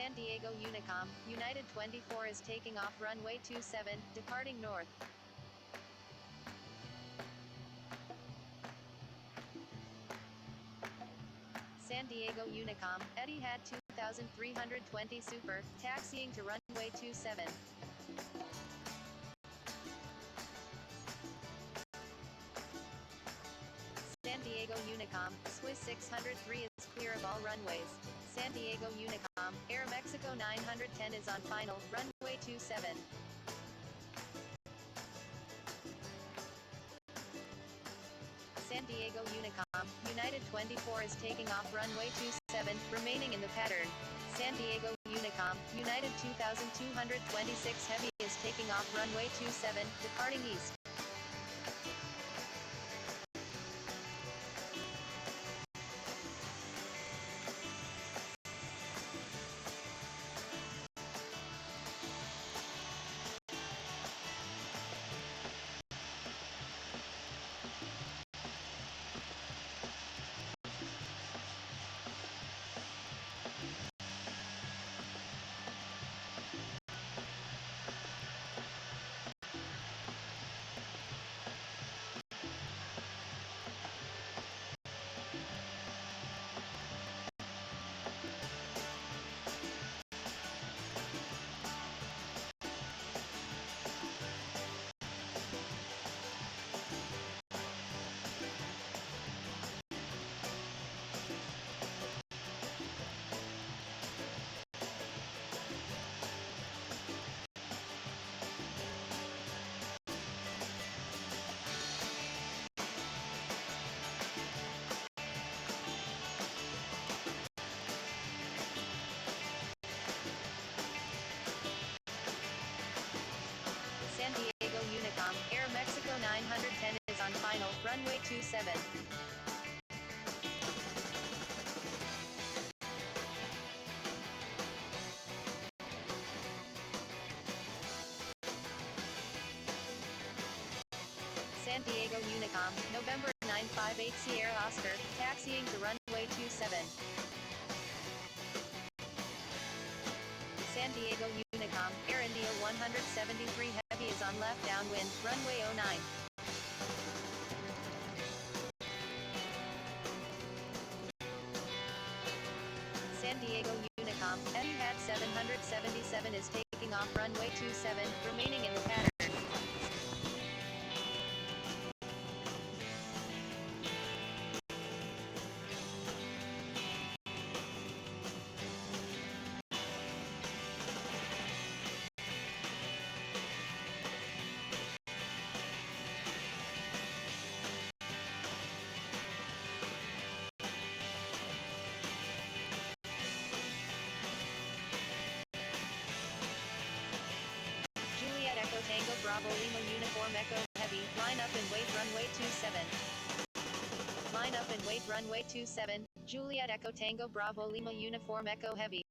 San Diego Unicom, United 24 is taking off runway 27, departing north. San Diego Unicom, Etihad 2320 Super, taxiing to runway 27. San Diego Unicom, Swiss 603 is clear of all runways. San Diego Unicom, Air Mexico 910 is on final, runway 27. San Diego Unicom, United 24 is taking off runway 27, remaining in the pattern. San Diego Unicom, United 2226 Heavy is taking off runway 27, departing east. San Diego Unicom, Air Mexico 910 is on final, runway 27. San Diego Unicom, November 958 Sierra Oscar, taxiing to runway 27. San Diego Unicom, Air India 173 Heavy is on left downwind, runway 09. San Diego Unicom, Etihad 777 is taking off runway 27, remaining in the pattern. Tango Bravo Lima Uniform Echo Heavy, line up and wait runway 27. Line up and wait runway 27, Juliet Echo Tango Bravo Lima Uniform Echo Heavy.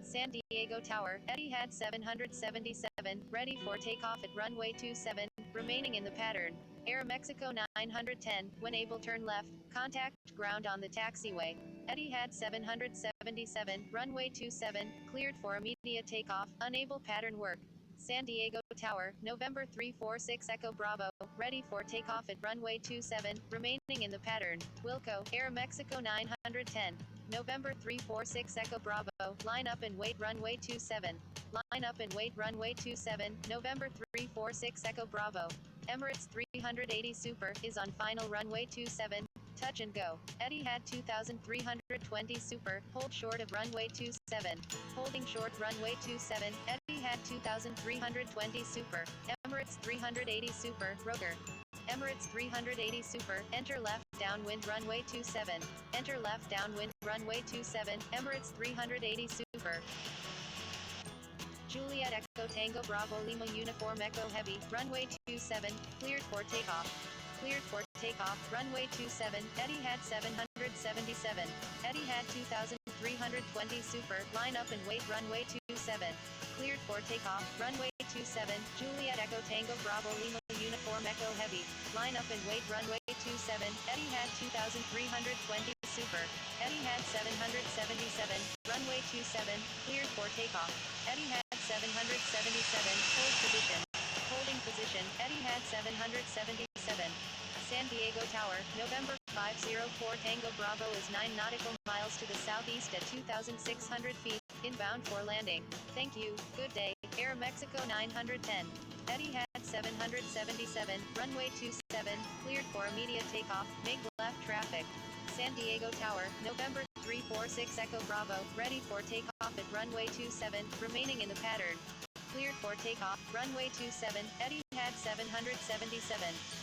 San Diego Tower, Etihad 777, ready for takeoff at runway 27, remaining in the pattern. Air Mexico 910, when able turn left, contact ground on the taxiway. Etihad 777, runway 27, cleared for immediate takeoff, unable pattern work. San Diego Tower, November 346 Echo Bravo, ready for takeoff at runway 27, remaining in the pattern. Wilco, Air Mexico 910, November 346 Echo Bravo, line up and wait runway 27. Line up and wait runway 27, November 346 Echo Bravo. Emirates 380 Super is on final runway 27. Touch and go. Etihad 2320 Super, hold short of runway 27. Holding short runway 27, Etihad 2320 Super. Emirates 380 Super, rotor. Emirates 380 Super, enter left downwind runway 27. Enter left downwind runway 27, Emirates 380 Super. Juliet Echo Tango Bravo Lima Uniform Echo Heavy, runway 27, cleared for takeoff. Cleared for takeoff, runway 27, Etihad 777. Etihad 2320 Super, line up and wait runway 27. Cleared for takeoff, runway 27, Juliet Echo Tango Bravo Lima Uniform Echo Heavy, line up and wait runway 27, Etihad 2320 Super. Etihad 777, runway 27, cleared for takeoff. Etihad 777, hold position. Holding position, Etihad 777. San Diego Tower, November 504 Tango Bravo is 9 nautical miles to the southeast at 2,600 feet, inbound for landing. Thank you, good day, Aeromexico 910. Etihad 777, runway 27, cleared for immediate takeoff, make left traffic. San Diego Tower, November 346 Echo Bravo, ready for takeoff at runway 27, remaining in the pattern. Cleared for takeoff, runway 27, Etihad 777,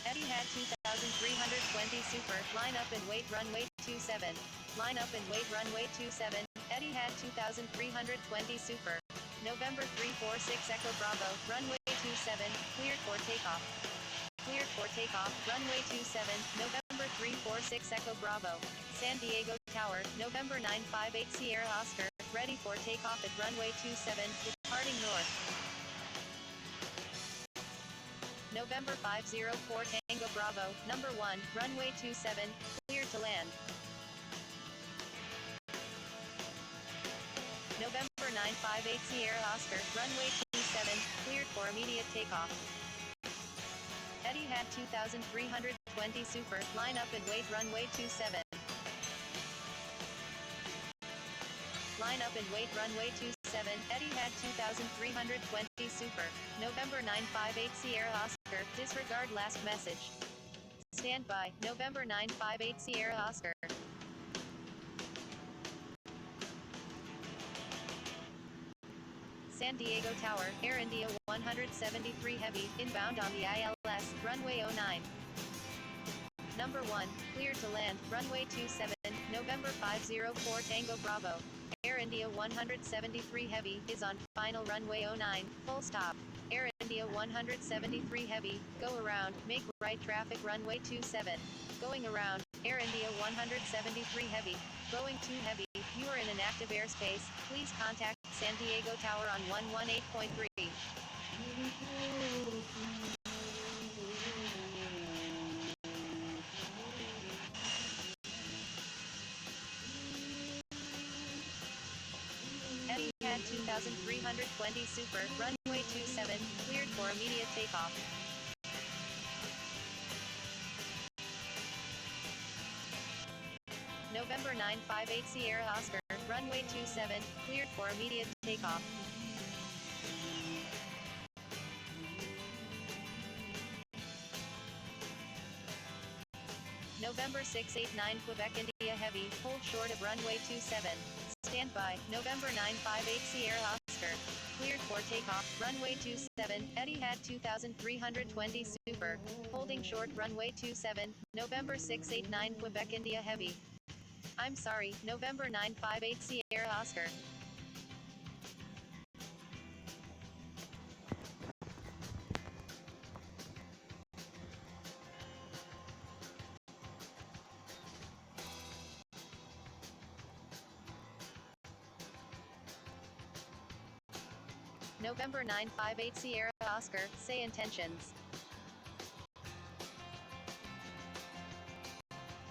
Etihad 2320 Super, line up and wait runway 27, line up and wait runway 27, Etihad 2320 Super, November 346 Echo Bravo, runway 27, cleared for takeoff. Cleared for takeoff, runway 27, November 346 Echo Bravo, San Diego Tower, November 958 Sierra Oscar, ready for takeoff at runway 27, departing north. November 504 Tango Bravo, number 1, runway 27, cleared to land. November 958 Sierra Oscar, runway 27, cleared for immediate takeoff. Etihad 2320 Super, line up and wait runway 27. Line up and wait runway 27, Etihad 2320 Super, November 958 Sierra Oscar, disregard last message. Stand by, November 958 Sierra Oscar. San Diego Tower, Air India 173 Heavy, inbound on the ILS, runway 09. Number 1, cleared to land, runway 27, November 504 Tango Bravo. Air India 173 Heavy is on final runway 09, full stop. Air India 173 Heavy, go around, make right traffic runway 27. Going around, Air India 173 Heavy, going too heavy, you are in an active airspace, please contact San Diego Tower on 118.3. Etihad 2320 Super, runway 27, cleared for immediate takeoff. November 958 Sierra Oscar, runway 27, cleared for immediate takeoff. November 689 Quebec India Heavy, hold short of runway 27. Stand by, November 958 Sierra Oscar, cleared for takeoff, runway 27, Etihad 2320 Super, holding short runway 27, November 689 Quebec India Heavy. I'm sorry, November 958 Sierra Oscar. November 958 Sierra Oscar, say intentions.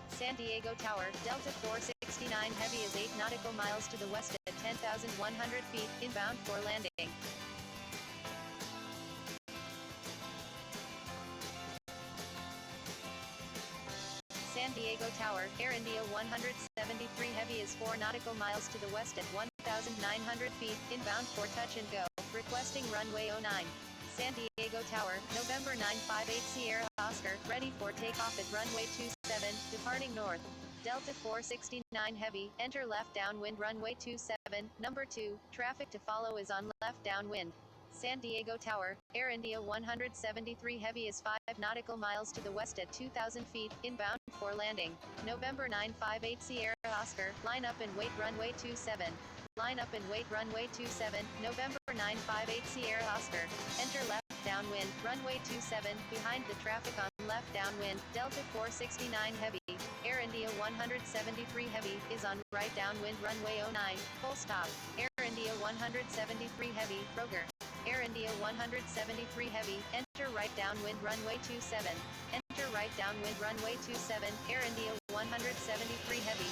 San Diego Tower, Delta 469 Heavy is 8 nautical miles to the west at 10,100 feet, inbound for landing. San Diego Tower, Air India 173 Heavy is 4 nautical miles to the west at 1,900 feet, inbound for touch and go, requesting runway 09. San Diego Tower, November 958 Sierra Oscar, ready for takeoff at runway 27, departing north. Delta 469 Heavy, enter left downwind runway 27, number 2, traffic to follow is on left downwind. San Diego Tower, Air India 173 Heavy is 5 nautical miles to the west at 2,000 feet, inbound for landing. November 958 Sierra Oscar, line up and wait runway 27. Line up and wait runway 27, November 958 Sierra Oscar, enter left downwind, runway 27, behind the traffic on left downwind, Delta 469 Heavy, Air India 173 Heavy, is on right downwind runway 09, full stop, Air India 173 Heavy, Roger. Air India 173 Heavy, enter right downwind runway 27, enter right downwind runway 27, Air India 173 Heavy.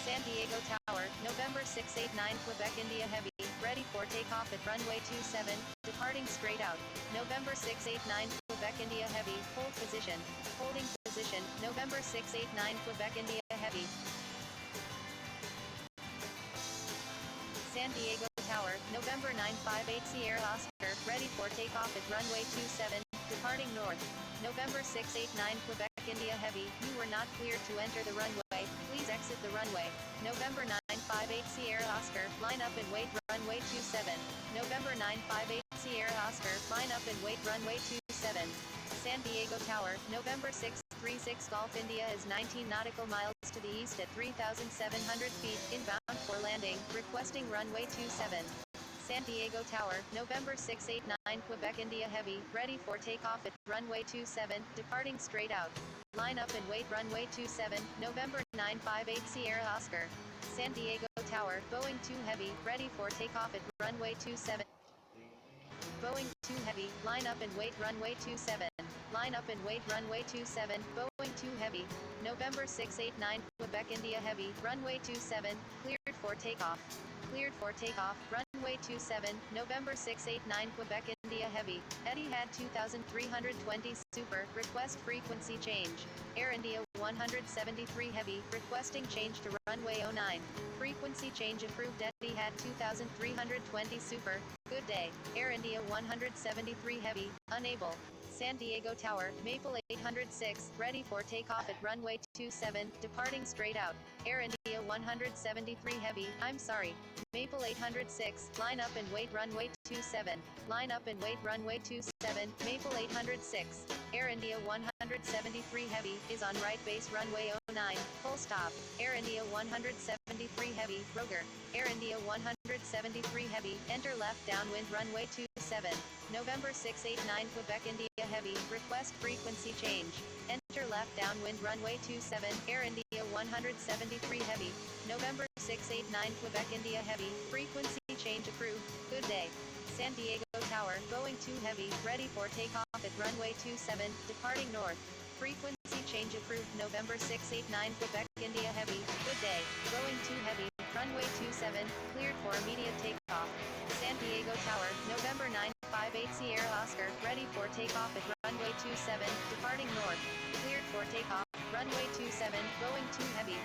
San Diego Tower, November 689 Quebec, India Heavy, ready for takeoff at runway 27, departing straight out. November 689 Quebec, India Heavy, hold position. Holding position, November 689 Quebec, India Heavy. San Diego Tower, November 958 Sierra Oscar, ready for takeoff at runway 27, departing north. November 689 Quebec, India Heavy, you were not cleared to enter the runway, please exit the runway. November 958 Sierra Oscar, line up and wait runway 27. November 958 Sierra Oscar, line up and wait runway 27. San Diego Tower, November 636 Golf India is 19 nautical miles to the east at 3,700 feet, inbound for landing, requesting runway 27. San Diego Tower, November 689 Quebec, India Heavy, ready for takeoff at runway 27, departing straight out. Line up and wait runway 27, November 958 Sierra Oscar. San Diego Tower, Boeing 2 Heavy, ready for takeoff at runway 27. Boeing 2 Heavy, line up and wait runway 27. Line up and wait runway 27, Boeing 2 Heavy. November 689 Quebec, India Heavy, runway 27, cleared for takeoff. Cleared for takeoff, runway 27, November 689 Quebec, India Heavy, Etihad 2320 Super, request frequency change. Air India 173 Heavy, requesting change to runway 09. Frequency change approved. Etihad 2320 Super, good day. Air India 173 Heavy, unable. San Diego Tower, Maple 806, ready for takeoff at runway 27, departing straight out. Air India 173 Heavy, I'm sorry. Maple 806, line up and wait runway 27. Line up and wait runway 27, Maple 806. Air India 173 Heavy, is on right base runway 09, full stop. Air India 173 Heavy, Roger. Air India 173 Heavy, enter left downwind runway 27. November 689 Quebec, India Heavy, request frequency change. Enter left downwind runway 27, Air India 173 Heavy. November 689 Quebec, India Heavy, frequency change approved, good day. San Diego Tower, Boeing 2 Heavy, ready for takeoff at runway 27, departing north. Frequency change approved. November 689 Quebec, India Heavy, good day. Boeing 2 Heavy, runway 27, cleared for immediate takeoff. San Diego Tower, November 958 Sierra Oscar, ready for takeoff at runway 27, departing north. Cleared for takeoff, runway 27, Boeing 2 Heavy.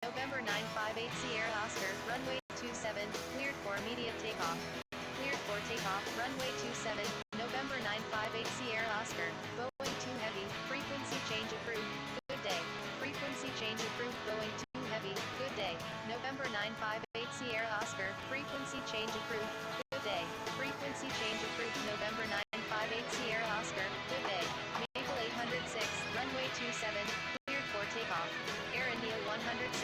November 958 Sierra Oscar, runway 27, cleared for immediate takeoff. Cleared for takeoff, runway 27, November 958 Sierra Oscar, Boeing 2 Heavy, frequency change approved, good day. Frequency change approved. Boeing 2 Heavy, good day. November 958 Sierra Oscar, frequency change approved, good day. Frequency change approved. November 958 Sierra Oscar, good day. Maple 806, runway 27, cleared for takeoff. Air India 173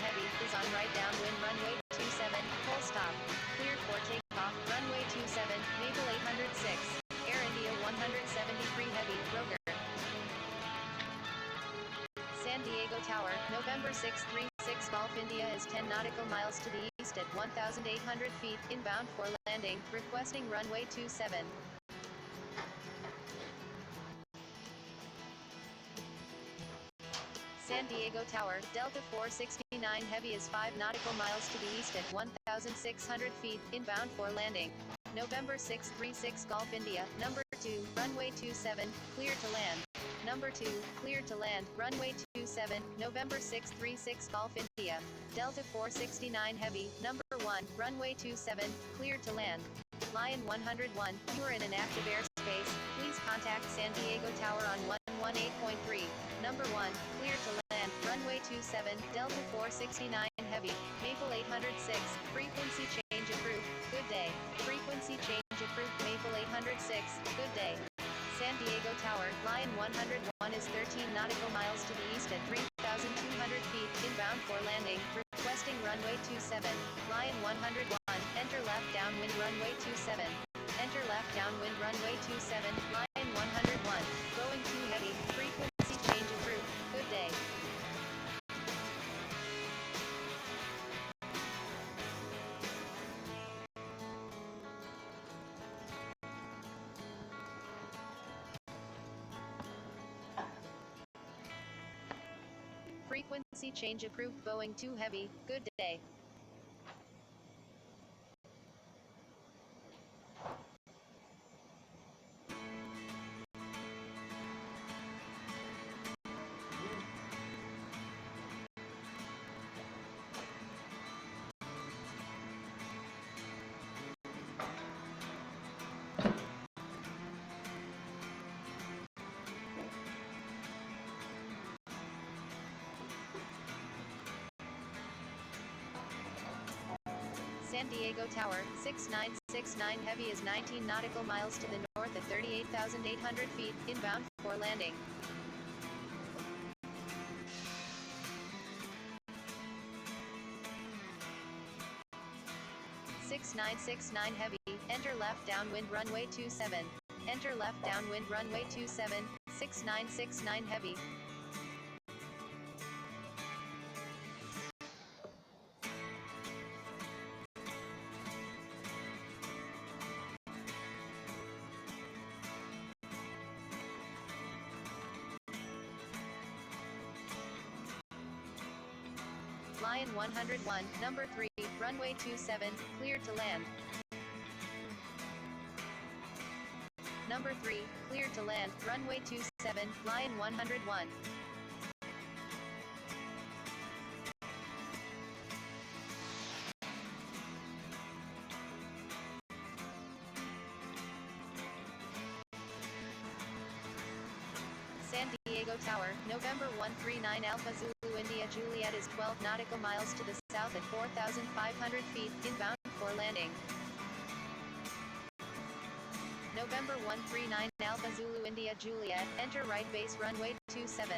Heavy, is on right downwind runway 27, full stop. Cleared for takeoff, runway 27, Maple 806. Air India 173 Heavy, Roger. San Diego Tower, November 636 Golf India is 10 nautical miles to the east at 1,800 feet, inbound for landing, requesting runway 27. San Diego Tower, Delta 469 Heavy is 5 nautical miles to the east at 1,600 feet, inbound for landing. November 636 Golf India, number 2, runway 27, clear to land. Number 2, clear to land, runway 27, November 636 Golf India. Delta 469 Heavy, number 1, runway 27, clear to land. Lion 101, you are in an active airspace, please contact San Diego Tower on 118.3. Number 1, clear to land, runway 27, Delta 469 Heavy, Maple 806, frequency change approved, good day. Frequency change approved. Maple 806, good day. San Diego Tower, Lion 101 is 13 nautical miles to the east at 3,200 feet, inbound for landing, requesting runway 27. Lion 101, enter left downwind runway 27. Enter left downwind runway 27, Lion 101, Boeing 2 Heavy, frequency change approved, good day. Frequency Frequency change approved. Boeing 2 Heavy, good day. San Diego Tower, 6969 Heavy is 19 nautical miles to the north at 38,800 feet, inbound for landing. (6969 Heavy), enter left downwind runway 27. Enter left downwind runway 27, 6969 Heavy. Lion 101, number 3, runway 27, cleared to land. Number 3, cleared to land, runway 27, Lion 101. San Diego Tower, November 139 Alpha Zulu India Juliet is 12 nautical miles to the south at 4,500 feet, inbound for landing. November 139 Alpha Zulu India Juliet, enter right base runway 27.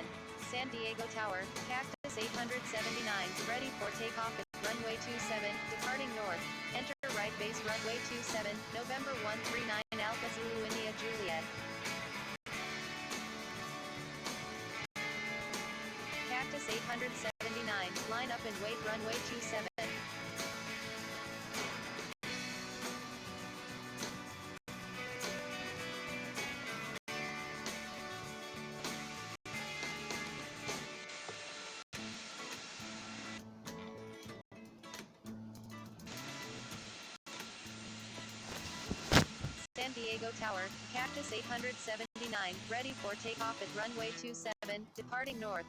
San Diego Tower, Cactus 879, ready for takeoff at runway 27, departing north. Enter right base runway 27, November 139 Alpha Zulu India Juliet. Cactus 879, line up and wait runway 27. San Diego Tower, Cactus 879, ready for takeoff at runway 27, departing north.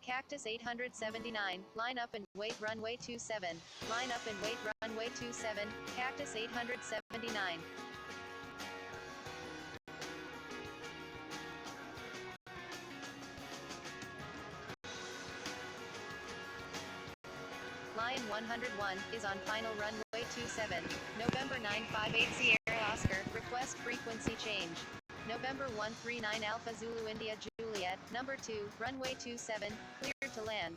Cactus 879, line up and wait runway 27. Line up and wait runway 27, Cactus 879. Lion 101 is on final runway 27. November 958 Sierra Oscar, request frequency change. November 139 Alpha Zulu India Juliet, number 2, runway 27, cleared to land.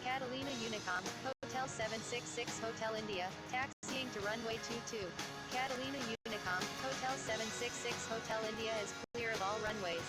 Catalina Unicom, Hotel 766 Hotel India, taxiing to runway 22. Catalina Unicom, Hotel 766 Hotel India is clear of all runways.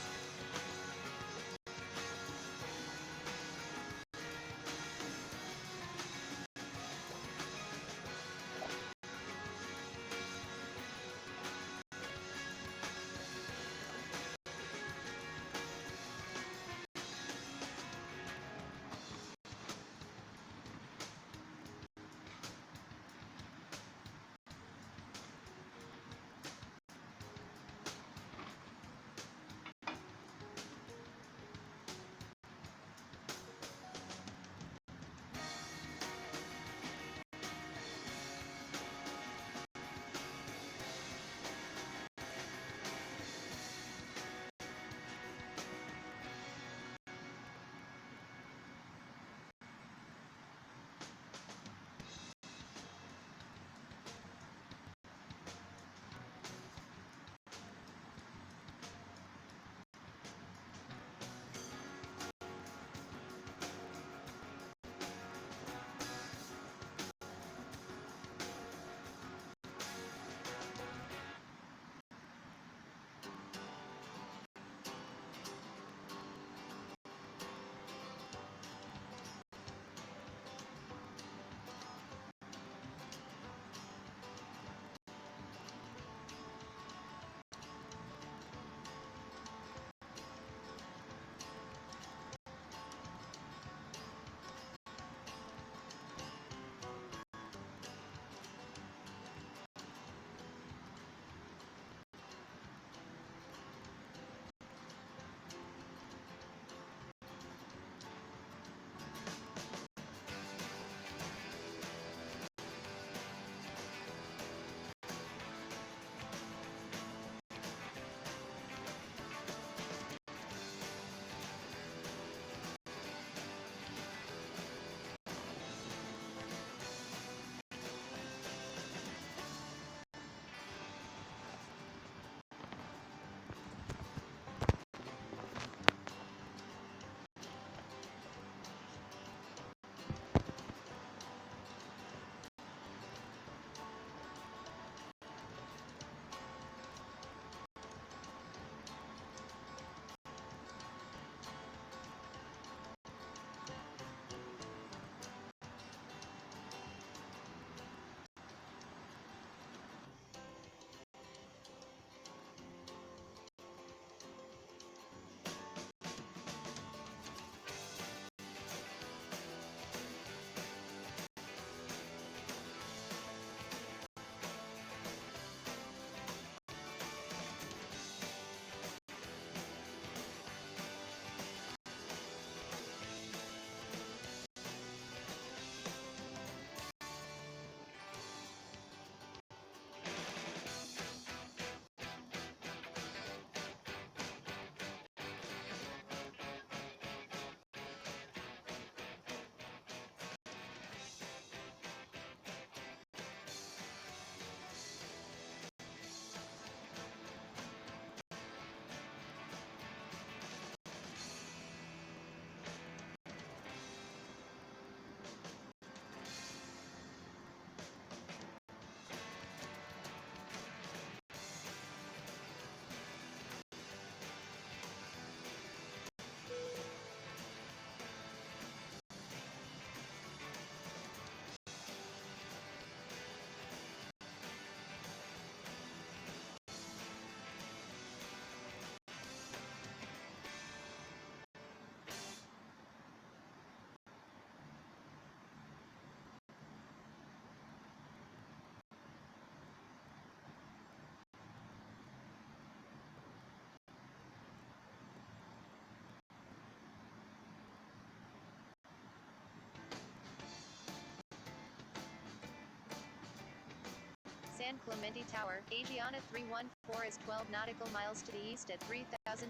San Clemente Tower, Asiana 314 is 12 nautical miles to the east at 3,600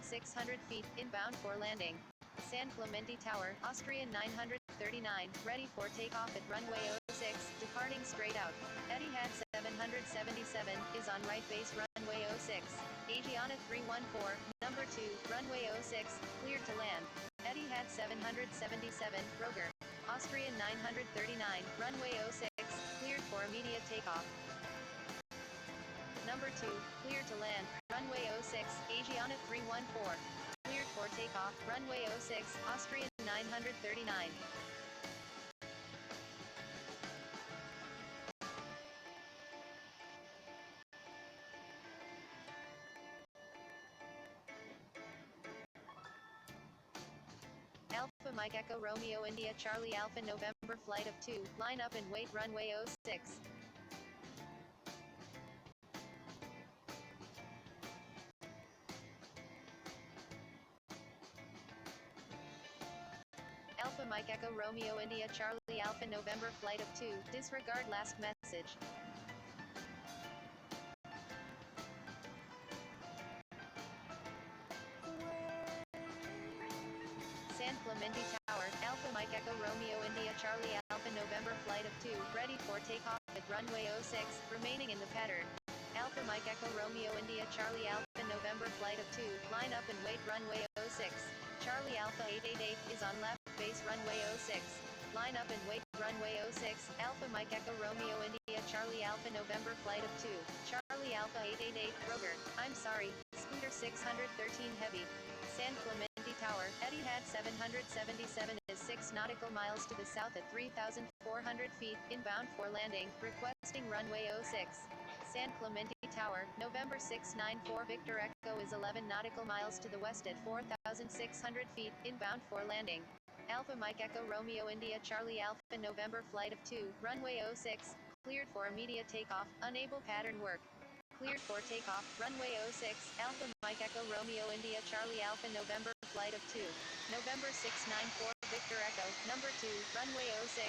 feet, inbound for landing. San Clemente Tower, Austrian 939, ready for takeoff at runway 06, departing straight out. Etihad 777 is on right base runway 06. Asiana 314, number 2, runway 06, cleared to land. Etihad 777, Roger. Austrian 939, runway 06, cleared for immediate takeoff. Number 2, cleared to land, runway 06, Asiana 314. Cleared for takeoff, runway 06, Austrian 939. Alpha Mike Echo Romeo India Charlie Alpha November flight of 2, line up and wait runway 06. Alpha Mike Echo Romeo India Charlie Alpha November flight of 2, disregard last message. San Clemente Tower, Alpha Mike Echo Romeo India Charlie Alpha November flight of 2, ready for takeoff at runway 06, remaining in the pattern. Alpha Mike Echo Romeo India Charlie Alpha November flight of 2, line up and wait runway 06. Charlie Alpha 888 is on left base runway 06. Line up and wait runway 06. Alpha Mike Echo Romeo India Charlie Alpha November flight of 2. Charlie Alpha 888, Roger. I'm sorry, Scooter 613 Heavy. San Clemente Tower, Etihad 777 is 6 nautical miles to the south at 3,400 feet, inbound for landing, requesting runway 06. San Clemente Tower, November 694 Victor Echo is 11 nautical miles to the west at 4,600 feet, inbound for landing. Alpha Mike Echo Romeo India Charlie Alpha November flight of 2, runway 06, cleared for immediate takeoff, unable pattern work. Cleared for takeoff, runway 06, Alpha Mike Echo Romeo India Charlie Alpha November flight of 2, November 694 Victor Echo, number 2, runway 06,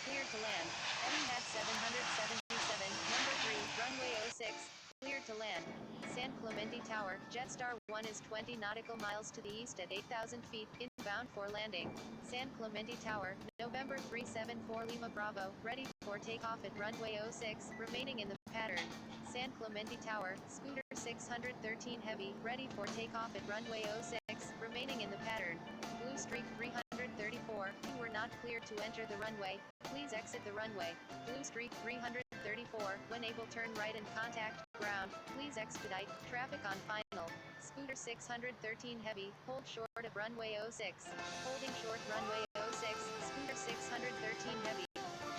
cleared to land. Etihad 777, number 3, runway 06, cleared to land. San Clemente Tower, Jetstar 1 is 20 nautical miles to the east at 8,000 feet, inbound for landing. San Clemente Tower, November 374 Lima Bravo, ready for takeoff at runway 06, remaining in the pattern. San Clemente Tower, Scooter 613 Heavy, ready for takeoff at runway 06, remaining in the pattern. Blue Streak 334, you were not cleared to enter the runway, please exit the runway. Blue Streak 334, when able turn right and contact ground, please expedite, traffic on final. Scooter 613 Heavy, hold short of runway 06. Holding short runway 06, Scooter 613 Heavy.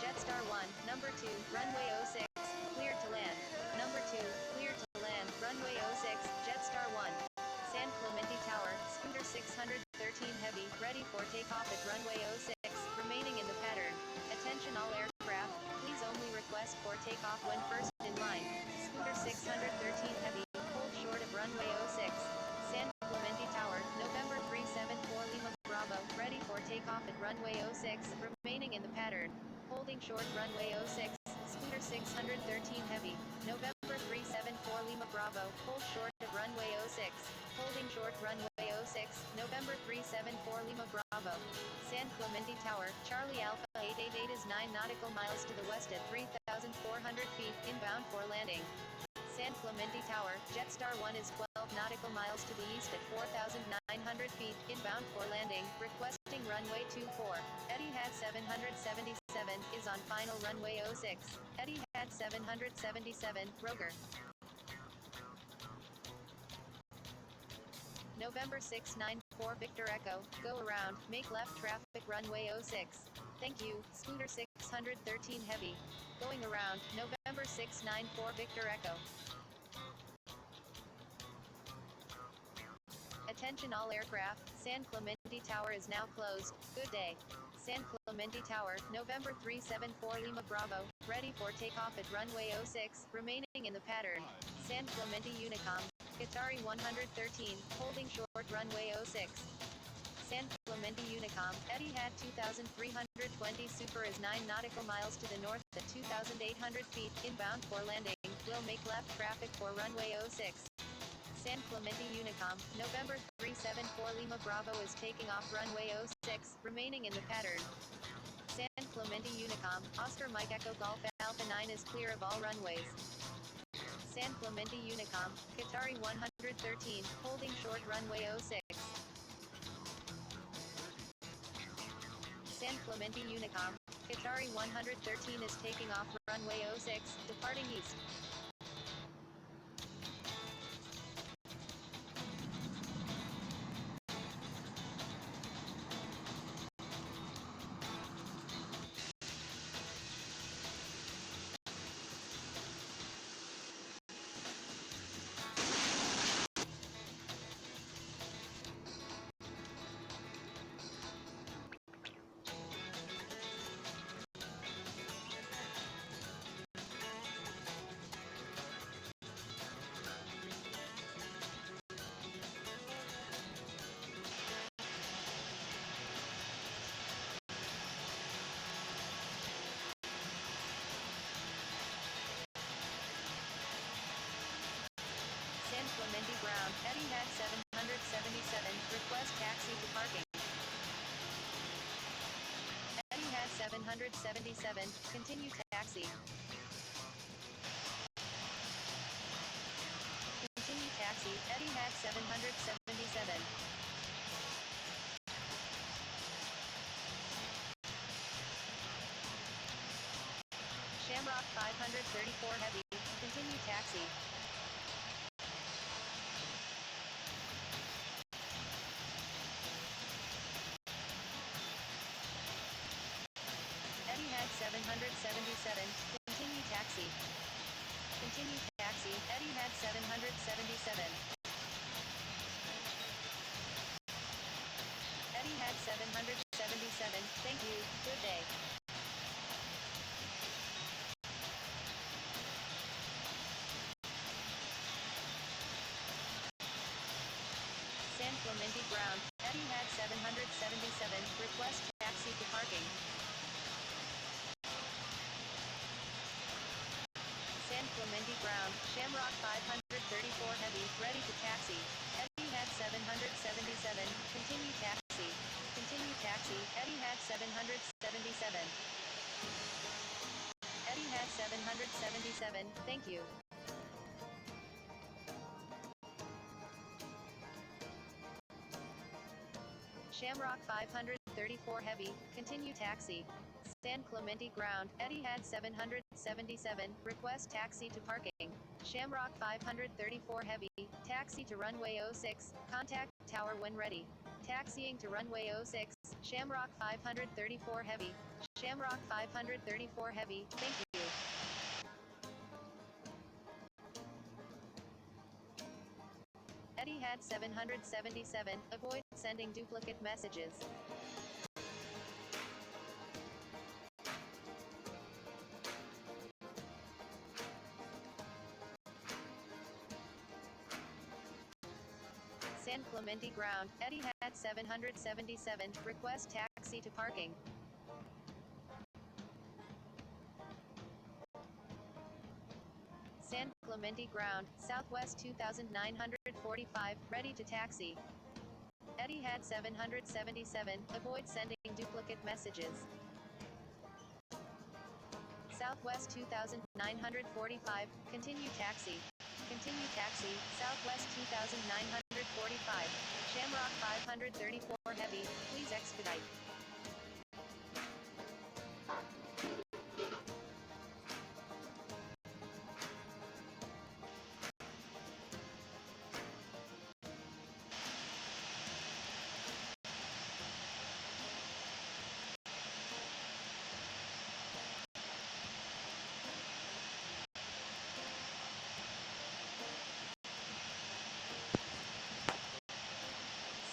Jetstar 1, number 2, runway 06, cleared to land. Number 2, cleared to land, runway 06, Jetstar 1. San Clemente Tower, Scooter 613 Heavy, ready for takeoff at runway 06, remaining in the pattern. Attention all aircraft, please only request for takeoff when first in line. Scooter 613 Heavy, hold short of runway 06. San Clemente Tower, November 374 Lima Bravo, ready for takeoff at runway 06, remaining in the pattern. Holding short runway 06, Scooter 613 Heavy, November 374 Lima Bravo, hold short of runway 06. Holding short runway 06, November 374 Lima Bravo. San Clemente Tower, Charlie Alpha 888 is 9 nautical miles to the west at 3,400 feet, inbound for landing. San Clemente Tower, Jetstar 1 is 12 nautical miles to the east at 4,900 feet, inbound for landing, requesting runway 24. Etihad 777 is on final runway 06. Etihad 777, Roger. November 694 Victor Echo, go around, make left traffic runway 06. Thank you, Scooter 613 Heavy. Going around, November 694 Victor Echo. Attention all aircraft, San Clemente Tower is now closed, good day. San Clemente Tower, November 374 Lima Bravo, ready for takeoff at runway 06, remaining in the pattern. San Clemente Unicom, Qatari 113, holding short runway 06. San Clemente Unicom, Etihad 2320 Super is 9 nautical miles to the north at 2,800 feet, inbound for landing. will make left traffic for runway 06. San Clemente Unicom, November 374 Lima Bravo is taking off runway 06, remaining in the pattern. San Clemente Unicom, Oscar Mike Echo Golf Alpha 9 is clear of all runways. San Clemente Unicom, Qatari 113, holding short runway 06. San Clemente Unicom, Qatari 113 is taking off runway 06, departing east. San Clemente Ground, Etihad 777, request taxi to parking. Etihad 777, continue taxi. Continue taxi, Etihad 777. Shamrock 534 Heavy, continue taxi. Etihad 777, continue taxi. Continue taxi, Etihad 777. Etihad 777, thank you, good day. San Clemente Ground, Etihad 777, request taxi to parking. San Clemente Ground, Shamrock 534 Heavy, ready to taxi. Etihad 777, continue taxi. Continue taxi, Etihad 777. Etihad 777, thank you. Shamrock 534 Heavy, continue taxi. San Clemente Ground, Etihad 777, request taxi to parking. Shamrock 534 Heavy, taxi to runway 06, contact tower when ready. Taxiing to runway 06, Shamrock 534 Heavy. Shamrock 534 Heavy, thank you. Etihad 777, avoid sending duplicate messages. San Clemente Ground, Etihad 777, request taxi to parking. San Clemente Ground, Southwest 2945, ready to taxi. Etihad 777, avoid sending duplicate messages. Southwest 2945, continue taxi. Continue taxi, Southwest 2945, Shamrock 534 Heavy, please expedite.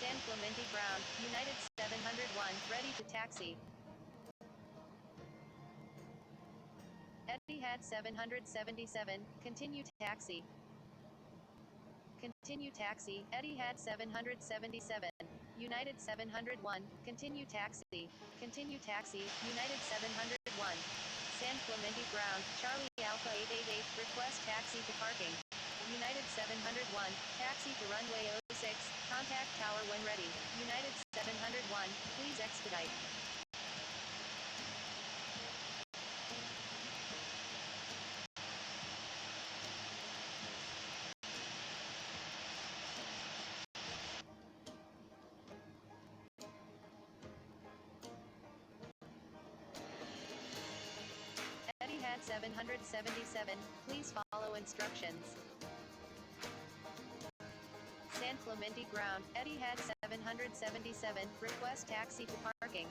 San Clemente Ground, United 701, ready to taxi. Etihad 777, continue taxi. Continue taxi, Etihad 777. United 701, continue taxi. Continue taxi, United 701. San Clemente Ground, Charlie Alpha 888, request taxi to parking. United 701, taxi to runway 06, contact tower when ready. United 701, please expedite. Etihad 777, please follow instructions. San Clemente Ground, Etihad 777, request taxi to parking.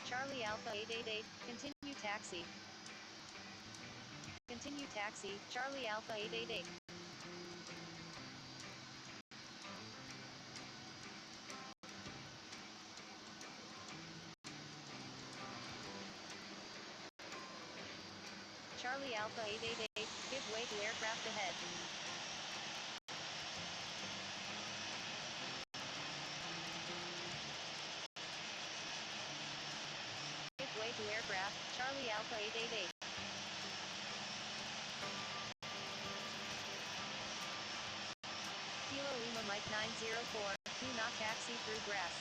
Charlie Alpha 888, continue taxi. Continue taxi, Charlie Alpha 888. Charlie Alpha 888, give way to aircraft ahead. Give way to aircraft, Charlie Alpha 888. Kilo Lima Mike 904, do not taxi through grass.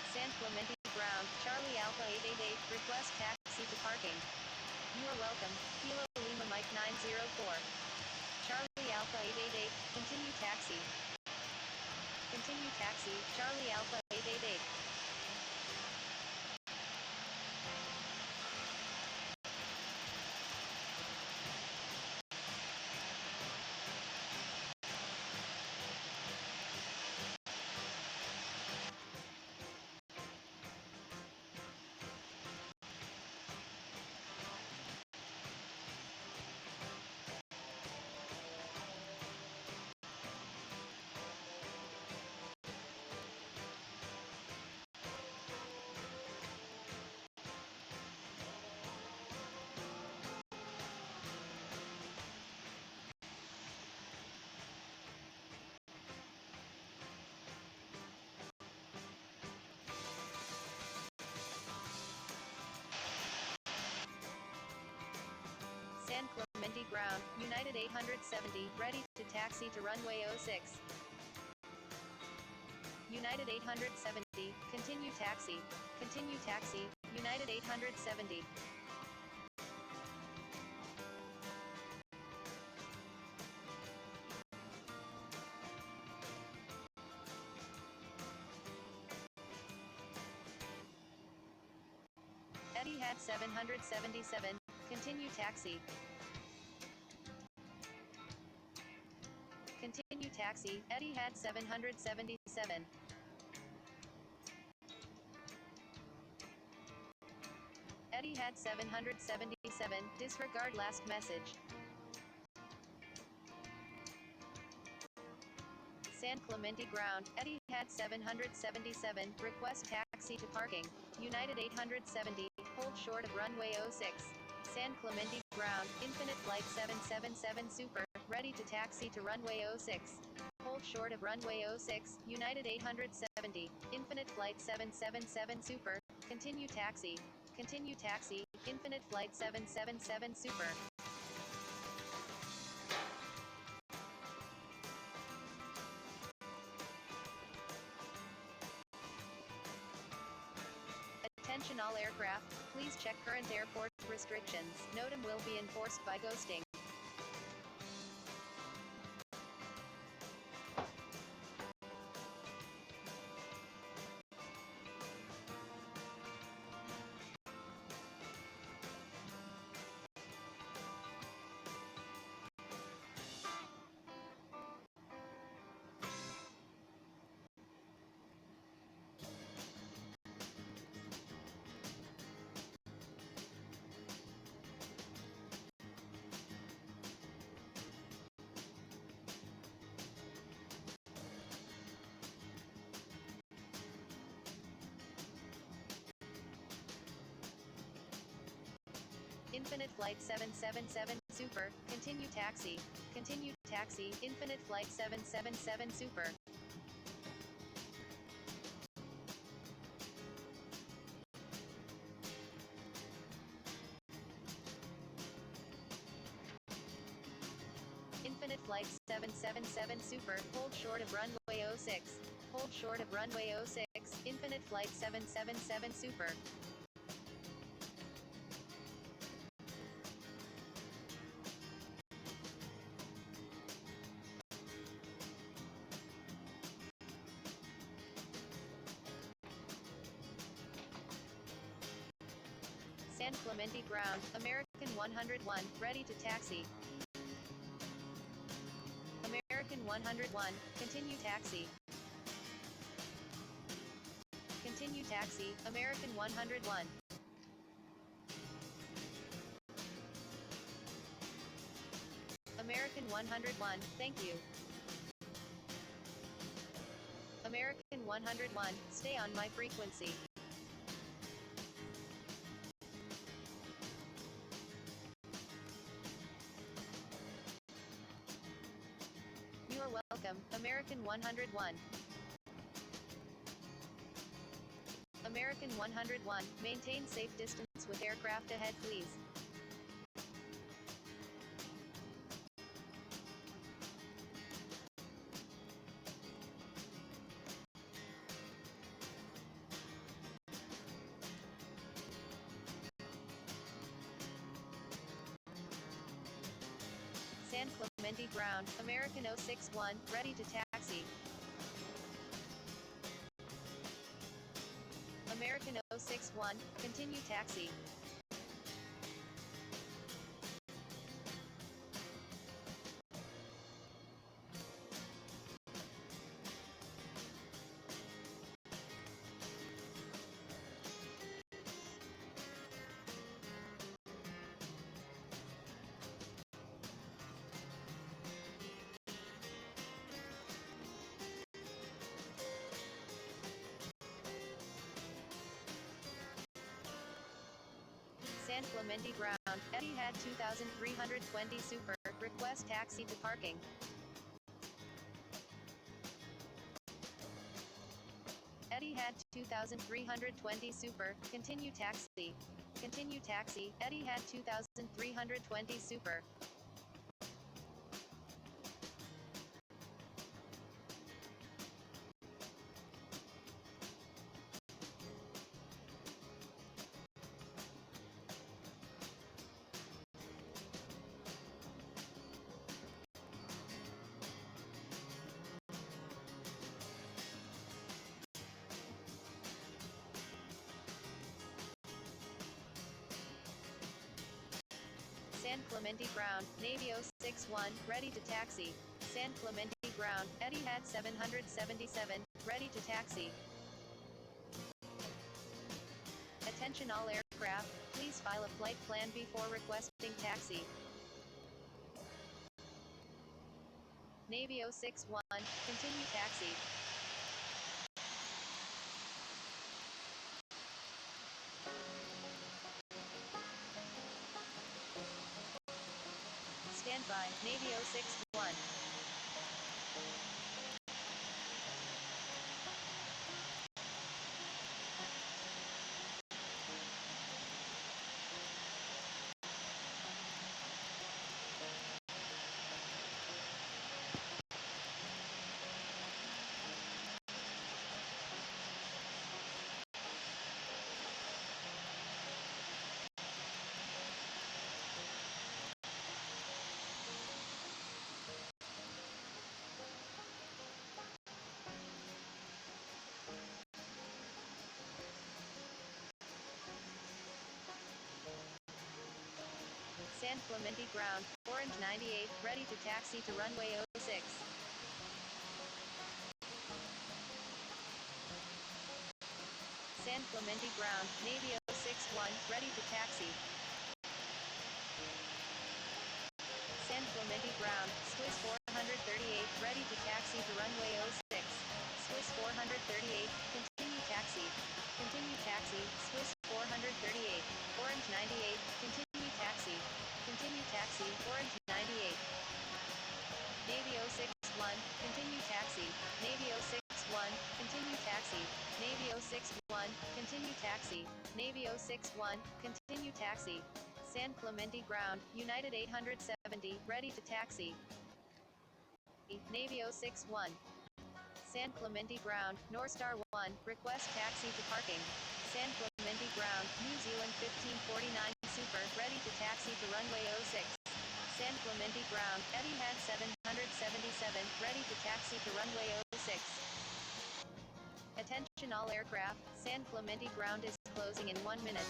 San Clemente Ground, Charlie Alpha 888, request taxi to parking. You are welcome, Kilo Lima Mike 904. Charlie Alpha 888, continue taxi. Continue taxi, Charlie Alpha 888. San Clemente Ground, United 870, ready to taxi to runway 06. United 870, continue taxi. Continue taxi, United 870. Etihad 777, continue taxi. Continue taxi, Etihad 777. Etihad 777, disregard last message. San Clemente Ground, Etihad 777, request taxi to parking. United 870, hold short of runway 06. San Clemente Ground, Infinite Flight 777 Super, ready to taxi to runway 06. Hold short of runway 06, United 870, Infinite Flight 777 Super, continue taxi. Continue taxi, Infinite Flight 777 Super. Attention all aircraft, please check current airport restrictions. NOTAM will be enforced by ghosting. Infinite Flight 777 Super, continue taxi. Continue taxi, Infinite Flight 777 Super. Infinite Flight 777 Super, hold short of runway 06. Hold short of runway 06, Infinite Flight 777 Super. San Clemente ground, American 101, ready to taxi. American 101, continue taxi. Continue taxi, American 101. American 101, thank you. American 101, stay on my frequency. You're welcome, American 101. American 101, maintain safe distance with aircraft ahead please. San Clemente ground, American 061, ready to taxi. American 061, continue taxi. San Clemente ground, Etihad 2320 Super, request taxi to parking. Etihad 2320 Super, continue taxi. Continue taxi, Etihad 2320 Super. San Clemente ground, Navy 061, ready to taxi. San Clemente ground, Etihad 777, ready to taxi. Attention all aircraft, please file a flight plan before requesting taxi. Navy 061, continue taxi. Stand by, Navy 061. San Clemente ground, Orange 98, ready to taxi to runway 06. San Clemente ground, Navy 061, ready to taxi. San Clemente ground, Swiss 438, ready to taxi to runway 06. Swiss 438, continue taxi. Continue taxi, Swiss 438, Orange 98, continue taxi. 61, continue taxi. Navy 061, continue taxi. San Clemente ground, United 870, ready to taxi. Navy 061. San Clemente ground, North Star 1, request taxi to parking. San Clemente ground, New Zealand 1549, super, ready to taxi to runway 06. San Clemente ground, Etihad 777, ready to taxi to runway 06. Attention all aircraft, San Clemente ground is closing in 1 minute.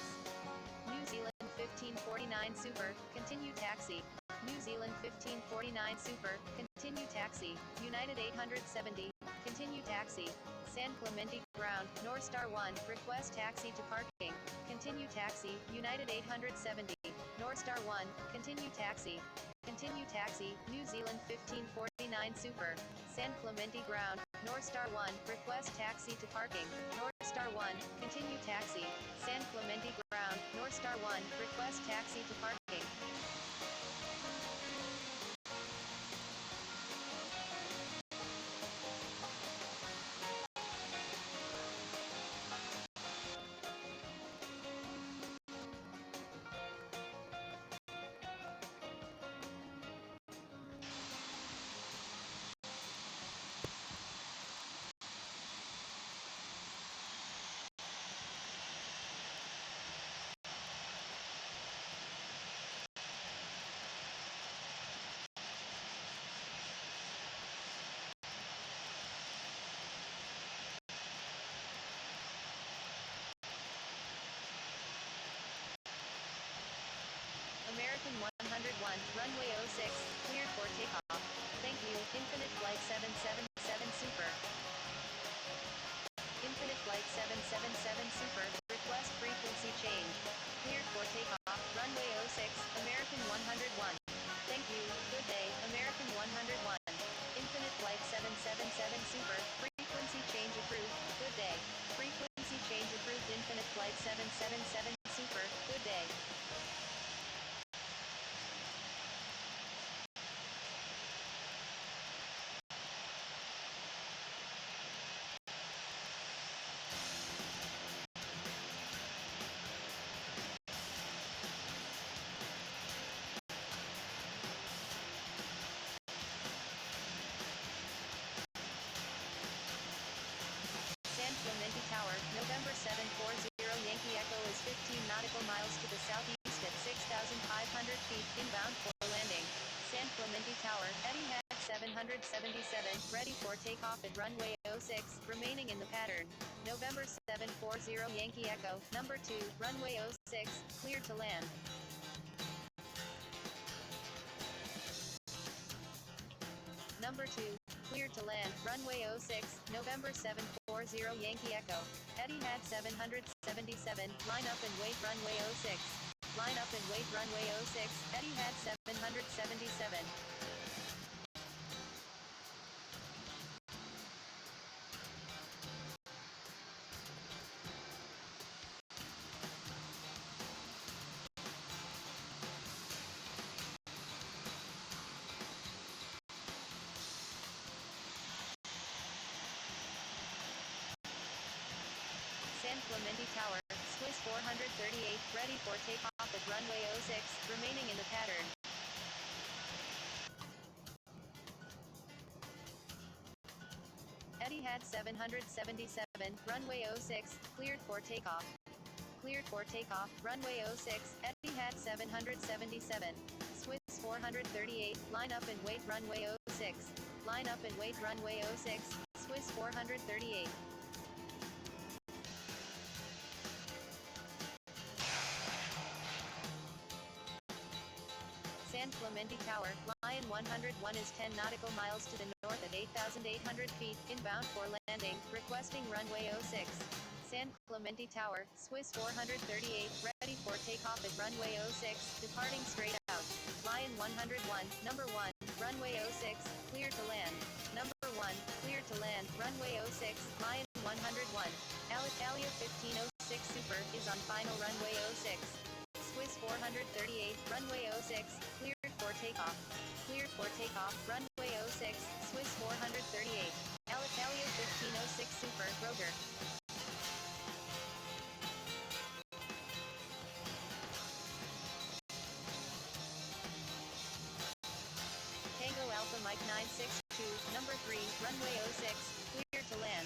New Zealand 1549 super, continue taxi. New Zealand 1549 super, continue taxi. United 870, continue taxi. San Clemente ground, North Star 1, request taxi to parking. Continue taxi, United 870, North Star 1, continue taxi. Continue taxi, New Zealand 1549 super. San Clemente ground, North Star 1, request taxi to parking. North Star 1, continue taxi. San Clemente ground, North Star 1, request taxi to parking. American 101, runway 06, cleared for takeoff. Thank you, Infinite Flight 777 Super. Infinite Flight 777 Super, request frequency change. Cleared for takeoff, runway 06, American 101. Thank you, good day, American 101. Infinite Flight 777 Super, frequency change approved, good day. Frequency change approved, Infinite Flight 777 Super, good day. San Clemente Tower, November 740 Yankee Echo is 15 nautical miles to the southeast at 6,500 feet, inbound for landing. San Clemente Tower, Etihad 777, ready for takeoff at runway 06, remaining in the pattern. November 740 Yankee Echo, number 2, runway 06, clear to land. Number 2, cleared to land, runway 06, November 740 Yankee Echo. Etihad 777, line up and wait runway 06. Line up and wait runway 06, Etihad 777. San Clemente Tower, Swiss 438, ready for takeoff at runway 06, remaining in the pattern. Etihad 777, runway 06, cleared for takeoff. Cleared for takeoff, runway 06, Etihad 777. Swiss 438, line up and wait runway 06. Line up and wait runway 06, Swiss 438. San Clemente Tower, Lion 101 is 10 nautical miles to the north at 8,800 feet, inbound for landing, requesting runway 06. San Clemente Tower, Swiss 438, ready for takeoff at runway 06, departing straight out. Lion 101, number 1, runway 06, clear to land. Number 1, clear to land, runway 06, Lion 101. Alitalia 1506 Super is on final runway 06. Swiss 438, runway 06, cleared for takeoff. Cleared for takeoff, runway 06, Swiss 438. Alitalia 1506 Super, rotor. 962, number 3, runway 06, clear to land.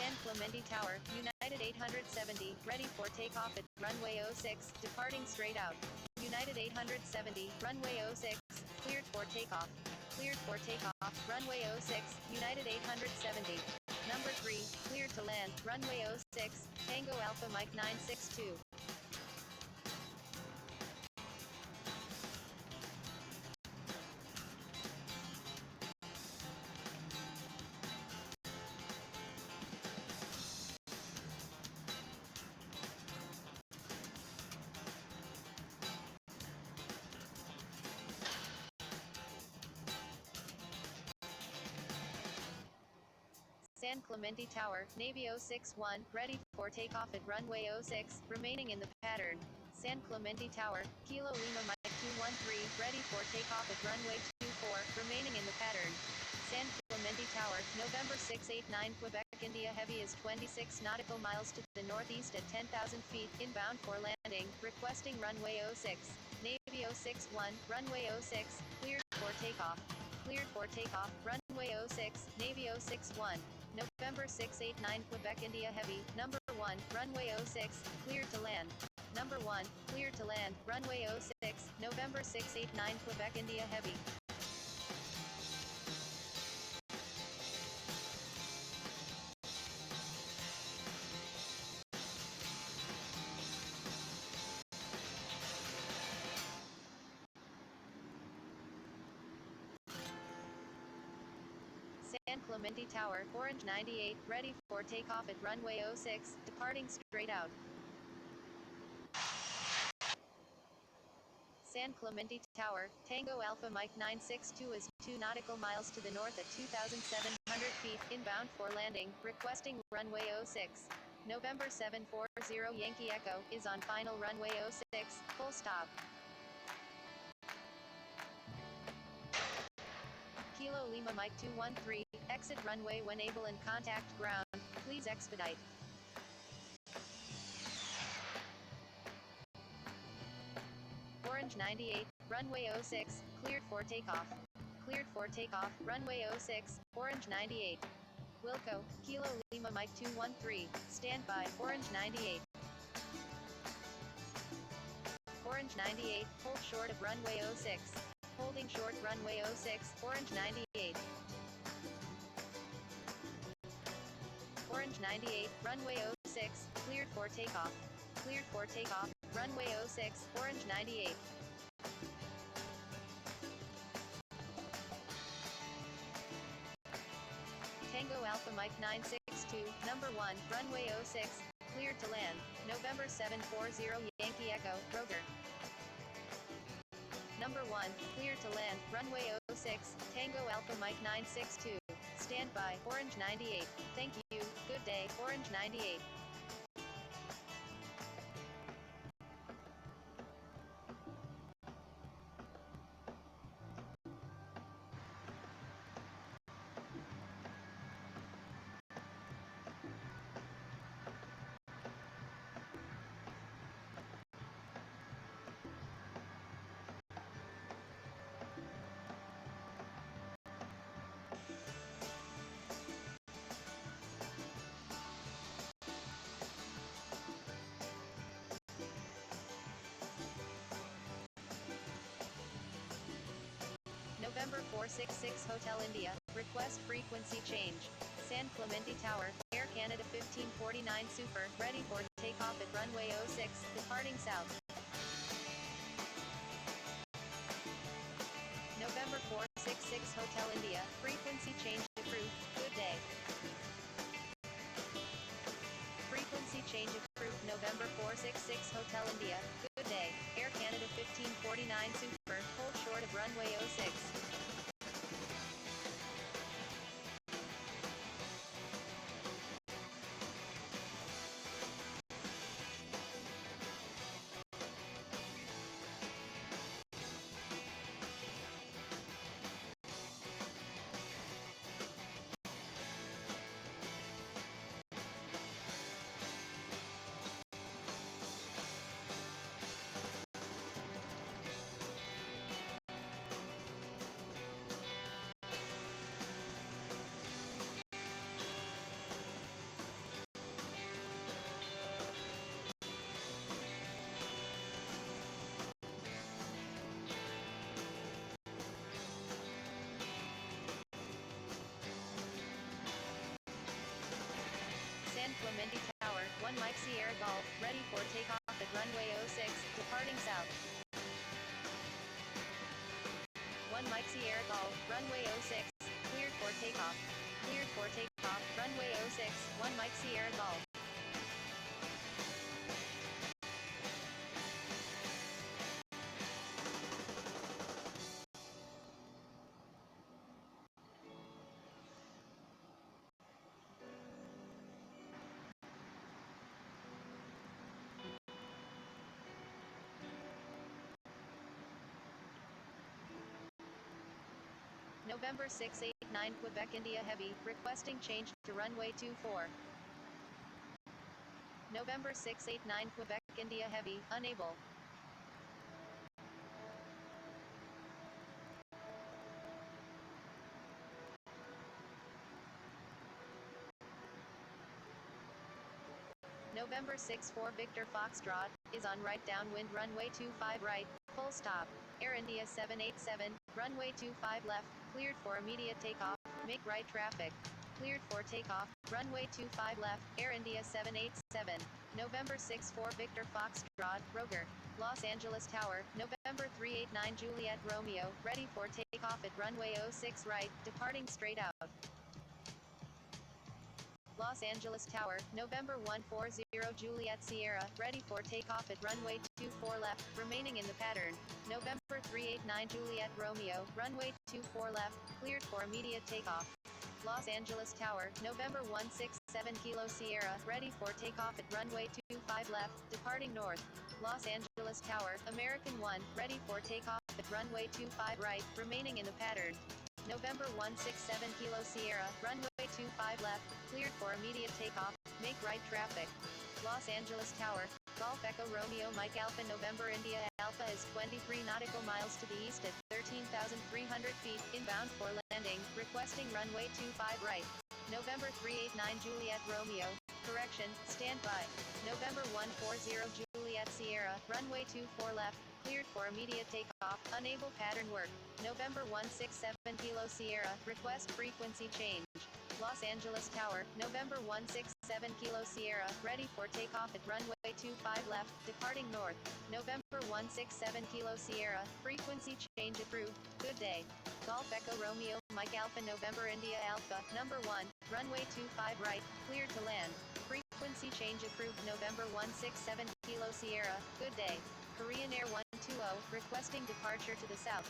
San Clemente Tower, United 870, ready for takeoff at runway 06, departing straight out. United 870, runway 06, cleared for takeoff. Cleared for takeoff, runway 06, United 870. Number 3, cleared to land, runway 06, Tango Alpha Mike 962. San Clemente Tower, Navy 061, ready for takeoff at runway 06, remaining in the pattern. San Clemente Tower, Kilo Lima Mike 213, ready for takeoff at runway 24, remaining in the pattern. San Clemente Tower, November 689, Quebec, India. Heavy is 26 nautical miles to the northeast at 10,000 feet, inbound for landing, requesting runway 06. Navy 061, runway 06, cleared for takeoff. Cleared for takeoff, runway 06, Navy 061. November 689, Quebec, India. Heavy, number 1, runway 06, cleared to land. Number 1, cleared to land, runway 06, November 689, Quebec, India. Heavy. San Clemente Tower, Orange 98, ready for takeoff at runway 06, departing straight out. San Clemente Tower, Tango Alpha Mike 962 is 2 nautical miles to the north at 2,700 feet, inbound for landing, requesting runway 06. November 740 Yankee Echo is on final runway 06, full stop. Kilo Lima Mike 213, exit runway when able and contact ground, please expedite. Orange 98, runway 06, cleared for takeoff. Cleared for takeoff, runway 06, Orange 98. Wilco, Kilo Lima Mike 213, stand by, Orange 98. Orange 98, hold short of runway 06. Holding short runway 06, Orange 98. Orange 98, runway 06, cleared for takeoff. Cleared for takeoff, runway 06, Orange 98. Tango Alpha Mike 962, number 1, runway 06, cleared to land. November 740 Yankee Echo, Roger. Number 1, clear to land, runway 06, Tango Alpha Mike 962. Stand by, Orange 98. Thank you, good day, Orange 98. November 466 Hotel India, request frequency change. San Clemente Tower, Air Canada 1549 Super, ready for takeoff at runway 06, departing south. November 466 Hotel India, frequency change approved, good day. Frequency change approved. November 466 Hotel India, good day, Air Canada 1549 Super, hold short of runway 06. Clementi Tower, 1 Mike Sierra Golf, ready for takeoff at runway 06, departing south. 1 Mike Sierra Golf, runway 06, cleared for takeoff. Cleared for takeoff, runway 06, 1 Mike Sierra Golf. November 689 Quebec India Heavy, requesting change to runway 24. November 689 Quebec India Heavy, unable. November 64 Victor Foxtrot, is on right downwind runway 25 right, full stop. Air India 787, runway 25 left, cleared for immediate takeoff, make right traffic. Cleared for takeoff, runway 25 left, Air India 787. November 64 Victor Foxtrot, Roger. Los Angeles Tower, November 389 Juliet Romeo, ready for takeoff at runway 06 right, departing straight out. Los Angeles Tower, November 140 Juliet Sierra, ready for takeoff at runway 24 left, remaining in the pattern. November 389 Juliet Romeo, runway 24 left, cleared for immediate takeoff. Los Angeles Tower, November 167 Kilo Sierra, ready for takeoff at runway 25 left, departing north. Los Angeles Tower, American 1, ready for takeoff at runway 25 right, remaining in the pattern. November 167 Kilo Sierra, runway 25 left, cleared for immediate takeoff, make right traffic. Los Angeles Tower, Golf Echo Romeo Mike Alpha November India Alpha is 23 nautical miles to the east at 13,300 feet, inbound for landing, requesting runway 25 right. November 389 Juliet Romeo, correction, stand by. November 140 Juliet Sierra, runway 24 left, cleared for immediate takeoff, unable pattern work. November 167 Kilo Sierra, request frequency change. Los Angeles Tower, November 167 Kilo Sierra, ready for takeoff at runway 25 left, departing north. November 167 Kilo Sierra, frequency change approved, good day. Golf Echo Romeo Mike Alpha November India Alpha, number 1, runway 25 right, cleared to land. Frequency change approved November 167 Kilo Sierra, good day. Korean Air 120, requesting departure to the south.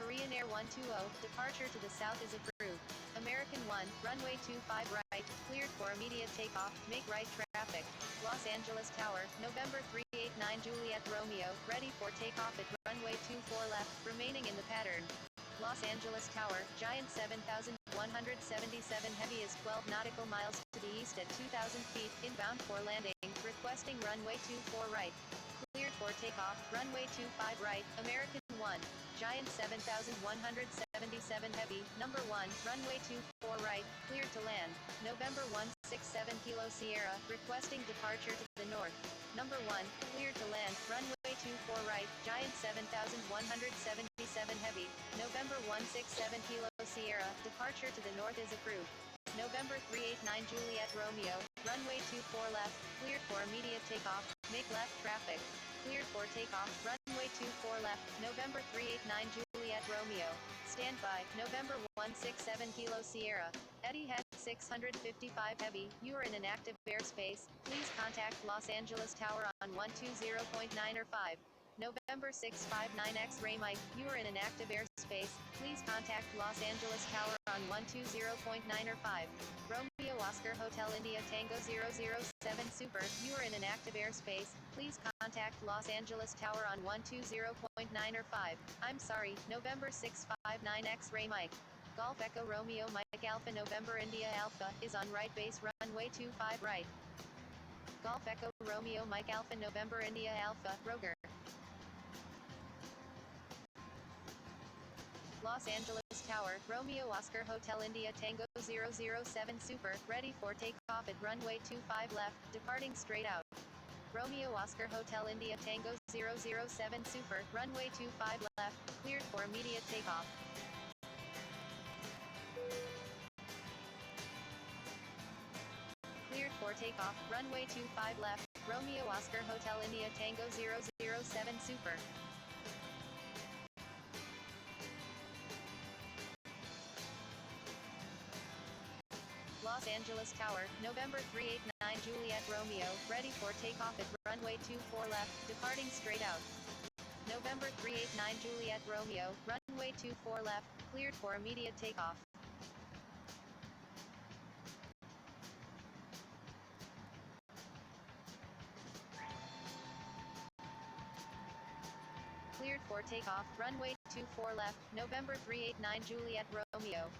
Korean Air 120, departure to the south is approved. American 1, runway 25 right, cleared for immediate takeoff, make right traffic. Los Angeles Tower, November 389 Juliet Romeo, ready for takeoff at runway 24 left, remaining in the pattern. Los Angeles Tower, Giant 7,177 Heavy is 12 nautical miles to the east at 2,000 feet, inbound for landing, requesting runway 24 right. Cleared for takeoff, runway 25 right, American 1. Giant 7,177 Heavy, number 1, runway 24 right, cleared to land. November 167 Kilo Sierra, requesting departure to the north. Number 1, cleared to land, runway 24 right, Giant 7,177 Heavy. November 167 Kilo Sierra, departure to the north is approved. November 389 Juliet Romeo, runway 24 left, cleared for immediate takeoff, make left traffic. Cleared for takeoff, runway 24 left, November 389 Juliet Romeo. Stand by, November 167 Kilo Sierra. Etihad 655 Heavy, you are in an active airspace, please contact Los Angeles Tower on 120.9 or 5. November 659 X-Ray Mike, you are in an active airspace, please contact Los Angeles Tower on 120.9 or 5. Romeo Oscar Hotel India Tango 007 Super, you are in an active airspace, please contact Los Angeles Tower on 120.9 or 5. I'm sorry, November 659 X-Ray Mike. Golf Echo Romeo Mike Alpha November India Alpha, is on right base runway 25 right. Golf Echo Romeo Mike Alpha November India Alpha, Roger. Los Angeles Tower, Romeo Oscar Hotel India Tango 007 Super, ready for takeoff at runway 25 left, departing straight out. Romeo Oscar Hotel India Tango 007 Super, runway 25 left, cleared for immediate takeoff. Cleared for takeoff, runway 25 left, Romeo Oscar Hotel India Tango 007 Super. Los Angeles Tower, November 389 Juliet Romeo, ready for takeoff at runway 24 left, departing straight out. November 389 Juliet Romeo, runway 24 left, cleared for immediate takeoff. Cleared for takeoff, runway 24 left, November 389 Juliet Romeo.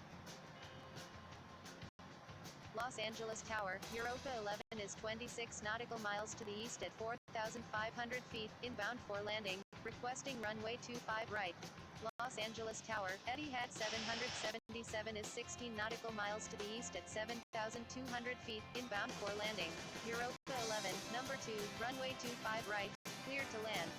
Los Angeles Tower, Europa 11 is 26 nautical miles to the east at 4,500 feet, inbound for landing, requesting runway 25 right. Los Angeles Tower, Etihad 777 is 16 nautical miles to the east at 7,200 feet, inbound for landing. Europa 11, number 2, runway 25 right, cleared to land.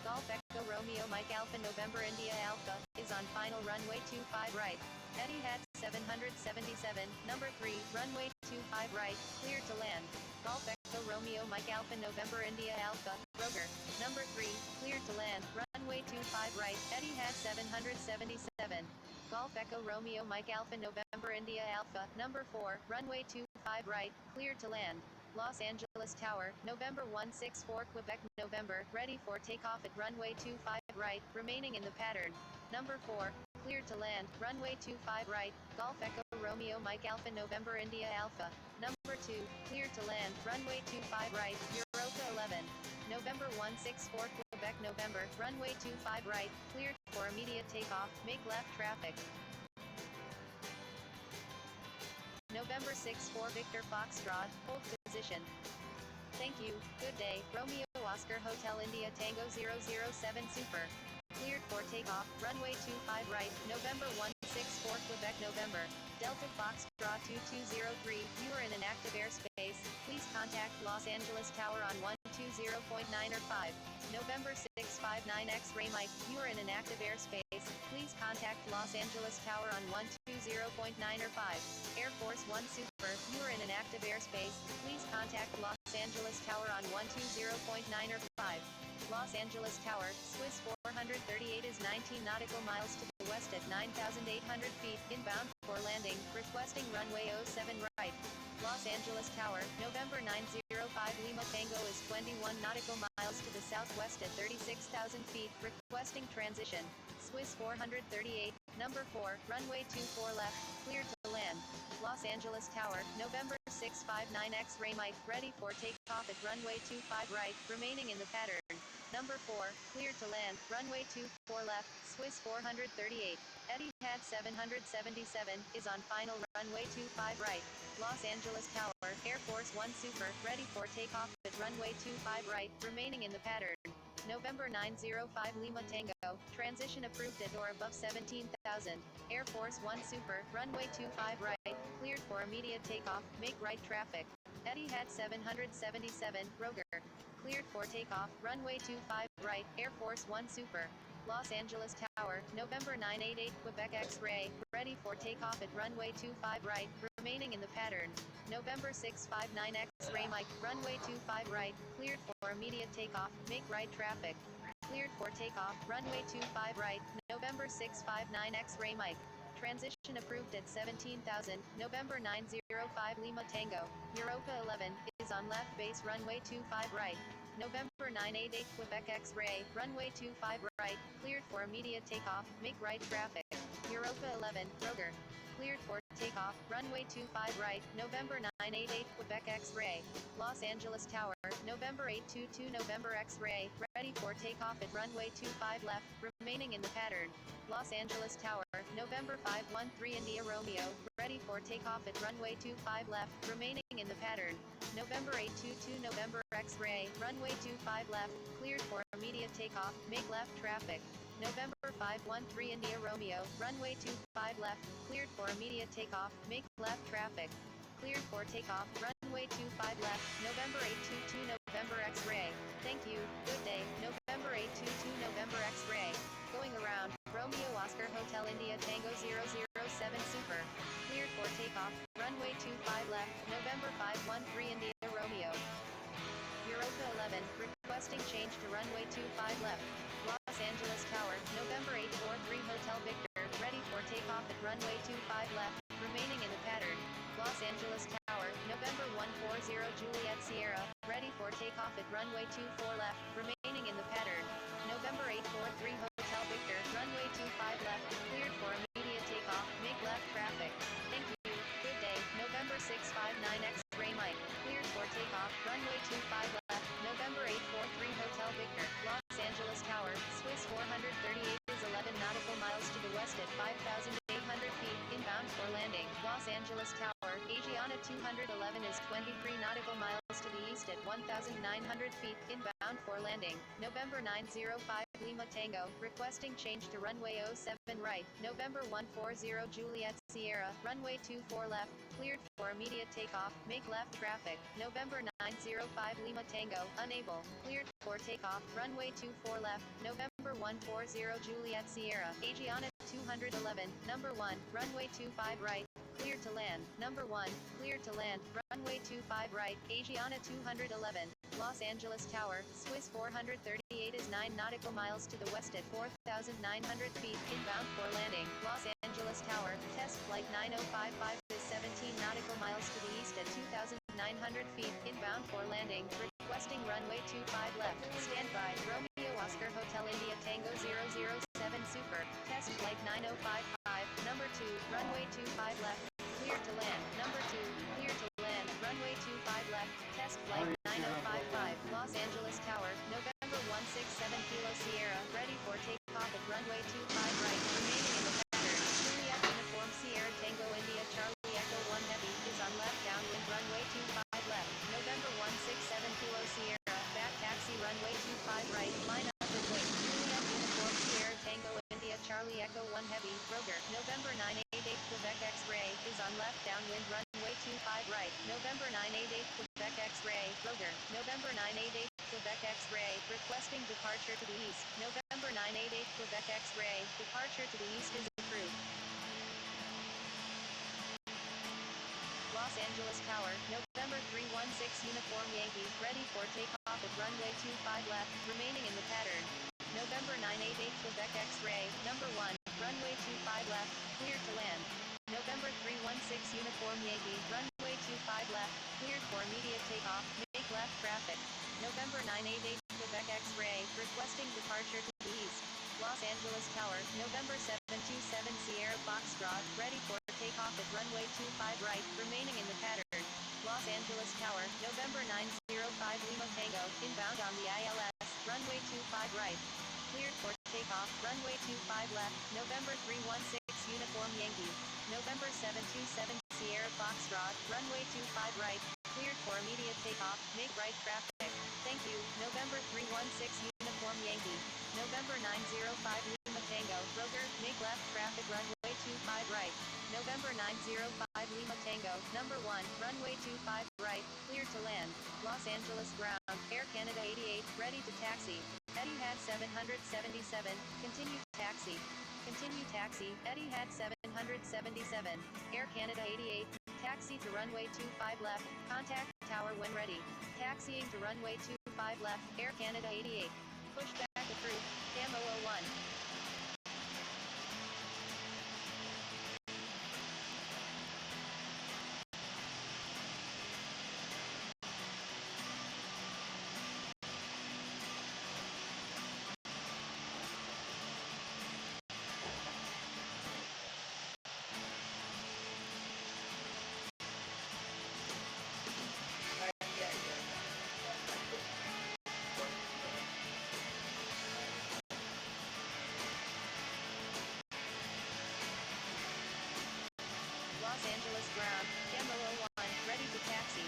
Golf Echo Romeo Mike Alpha November India Alpha, is on final runway 25 right. Etihad 777, number 3, runway 25 right, cleared to land. Golf Echo Romeo Mike Alpha November India Alpha, Roger, number 3, cleared to land, runway 25 right, Etihad 777. Golf Echo Romeo Mike Alpha November India Alpha, number 4, runway 25 right, cleared to land. Los Angeles Tower, November 164 Quebec November, ready for takeoff at runway 25 right, remaining in the pattern. Number 4, cleared to land, runway 25 right, Golf Echo Romeo Mike Alpha November India Alpha. Number 2, cleared to land, runway 25 right, Europa 11. November 164 Quebec November, runway 25 right, cleared for immediate takeoff, make left traffic. November 64 Victor Foxtrot, hold position. Thank you, good day, Romeo Oscar Hotel India Tango 007 Super. Cleared for takeoff, runway 25 right, November 164 Quebec November. Delta Foxtrot 2203, you are in an active airspace, please contact Los Angeles Tower on 120.9 or 5. November 659 X-Ray Mike, you are in an active airspace, please contact Los Angeles Tower on 120.9 or 5. Air Force 1 Super, you are in an active airspace, please contact Los Angeles Tower on 120.9 or 5. Los Angeles Tower, Swiss 438 is 19 nautical miles to the west at 9,800 feet, inbound for landing, requesting runway 07 right. Los Angeles Tower, November 905 Lima Tango is 21 nautical miles to the southwest at 36,000 feet, requesting transition. Swiss 438, number 4, runway 24 left, cleared to land. Los Angeles Tower, November 659 X-Ray Mike, ready for takeoff at runway 25 right, remaining in the pattern. Number 4, cleared to land, runway 24 left, Swiss 438. Etihad 777 is on final runway 25 right. Los Angeles Tower, Air Force 1 Super, ready for takeoff at runway 25 right, remaining in the pattern. November 905 Lima Tango, transition approved at or above 17,000. Air Force 1 Super, runway 25 right, cleared for immediate takeoff, make right traffic. Etihad 777, Roger. Cleared for takeoff, runway 25 right, Air Force 1 Super. Los Angeles Tower, November 988 Quebec X-Ray, ready for takeoff at runway 25 right, remaining in the pattern. November 659 X-Ray Mike, runway 25 right, cleared for immediate takeoff, make right traffic. Cleared for takeoff, runway 25 right, November 659 X-Ray Mike. Transition approved at 17,000, November 905 Lima Tango, Europa 11, is on left base runway 25 right. November 988 Quebec X-Ray, runway 25 right, cleared for immediate takeoff, make right traffic. Europa 11, Roger. Cleared for takeoff, runway 25 right, November 988 Quebec X-Ray. Los Angeles Tower, November 822 November X-Ray, ready for takeoff at runway 25 left, remaining in the pattern. Los Angeles Tower, November 513 India Romeo, ready for takeoff at runway 25 left, remaining in the pattern. November 822 November X-Ray, runway 25 left, cleared for immediate takeoff, make left traffic. November 513 India Romeo, runway 25 left, cleared for immediate takeoff, make left traffic. Cleared for takeoff, runway 25 left, November 822 November X-Ray. Thank you, good day, November 822 November X-Ray. Going around, Romeo Oscar Hotel India Tango 007 Super. Cleared for takeoff. Runway 25 left. November 513 India Romeo. Europa 11. Requesting change to runway 25 left. Los Angeles Tower. November 843 Hotel Victor. Ready for takeoff at runway 25 left. Remaining in the pattern. Los Angeles Tower. November 140 Juliet Sierra. Ready for takeoff at runway 24 left. Remaining in the pattern. November 843 Hotel Victor. Runway 25 left. Cleared for immediate takeoff. Make left traffic. Thank you. Good day. November 659 X-Ray Mike. Cleared for takeoff. Runway 25 left. November 843 Hotel Victor. Los Angeles Tower. Swiss 438 is 11 nautical miles to the west at 5,800 feet. Inbound for landing. Los Angeles Tower. Asiana 211 is 23 nautical miles to the east at 1,900 feet. Inbound for landing. November 905 Lima Tango. Requesting change to runway 07 right. November 140 Juliet Sierra. Runway 24 left. Cleared for immediate takeoff. Make left traffic. November 905 Lima Tango. Unable. Cleared for takeoff. Runway 24 left. November 140 Juliet Sierra. Asiana 211. Number 1. Runway 25 right. Cleared to land. Number 1. Cleared to land. Runway 25 right. Asiana 211. Los Angeles Tower. Swiss 438 is 9 nautical miles to the west at 4,900 feet. Inbound for landing. Los Angeles Tower. Test flight 9055 is 17 nautical miles to the east at 2,900 feet. Inbound for landing. Requesting runway 25 left. Stand by. Romeo Oscar Hotel India Tango 007 Super. Test flight 9055. Number 2. Runway 25 left. Cleared to land. Number 2. Cleared to land. Runway 25 left. Test flight 9055. Los Angeles Tower. November 167 Kilo Sierra. Ready for takeoff at runway 25 right. Remaining in the pattern. Juliet Uniform Sierra Tango India Charlie Echo 1 Heavy is on left downwind runway 25 left. November 167 Kilo Sierra. Back taxi runway 25 right. Line up and wait. Juliet Uniform Sierra Tango India Charlie Echo 1 Heavy. Roger. November 988 Quebec X-Ray is on left downwind runway 25 right. November 988 Quebec X-Ray. Roger. November 988 Quebec X-Ray. Requesting departure to the east. November 988 Quebec X-Ray. Departure to the east is approved. Los Angeles Tower. November 316 Uniform Yankee. Ready for takeoff at runway 25 left. Remaining in the pattern. November 988 Quebec X-Ray. Number 1. Runway 25 left. Cleared to land. November 316 Uniform Yankee. Runway 25 left. Cleared for immediate takeoff. Make left traffic. November 988 Quebec X-Ray. Requesting departure to the east. Los Angeles Tower. November 727 Sierra Foxtrot. Ready for takeoff at runway 25 right. Remaining in the pattern. Los Angeles Tower. November 905 Lima Tango. Inbound on the ILS. Runway 25 right. Cleared for takeoff. Runway 25 left. November 316 Uniform Yankee. November 727 Sierra Foxtrot. Runway 25 right. Cleared for immediate takeoff. Make right traffic. Thank you. November 316 Uniform Yankee. November 905 Lima Tango. Roger. Make left traffic runway 25 right. November 905 Lima Tango. Number 1. Runway 25 right. Cleared to land. Los Angeles ground. Air Canada 88. Ready to taxi. Etihad 777. Continue taxi. Continue taxi. Etihad 777. Air Canada 88. Taxi to runway 25 left. Contact tower when ready. Taxiing to runway 25 left. Air Canada 88. Pushback approved. Camo 01. Los Angeles ground. Camo 01. Ready to taxi.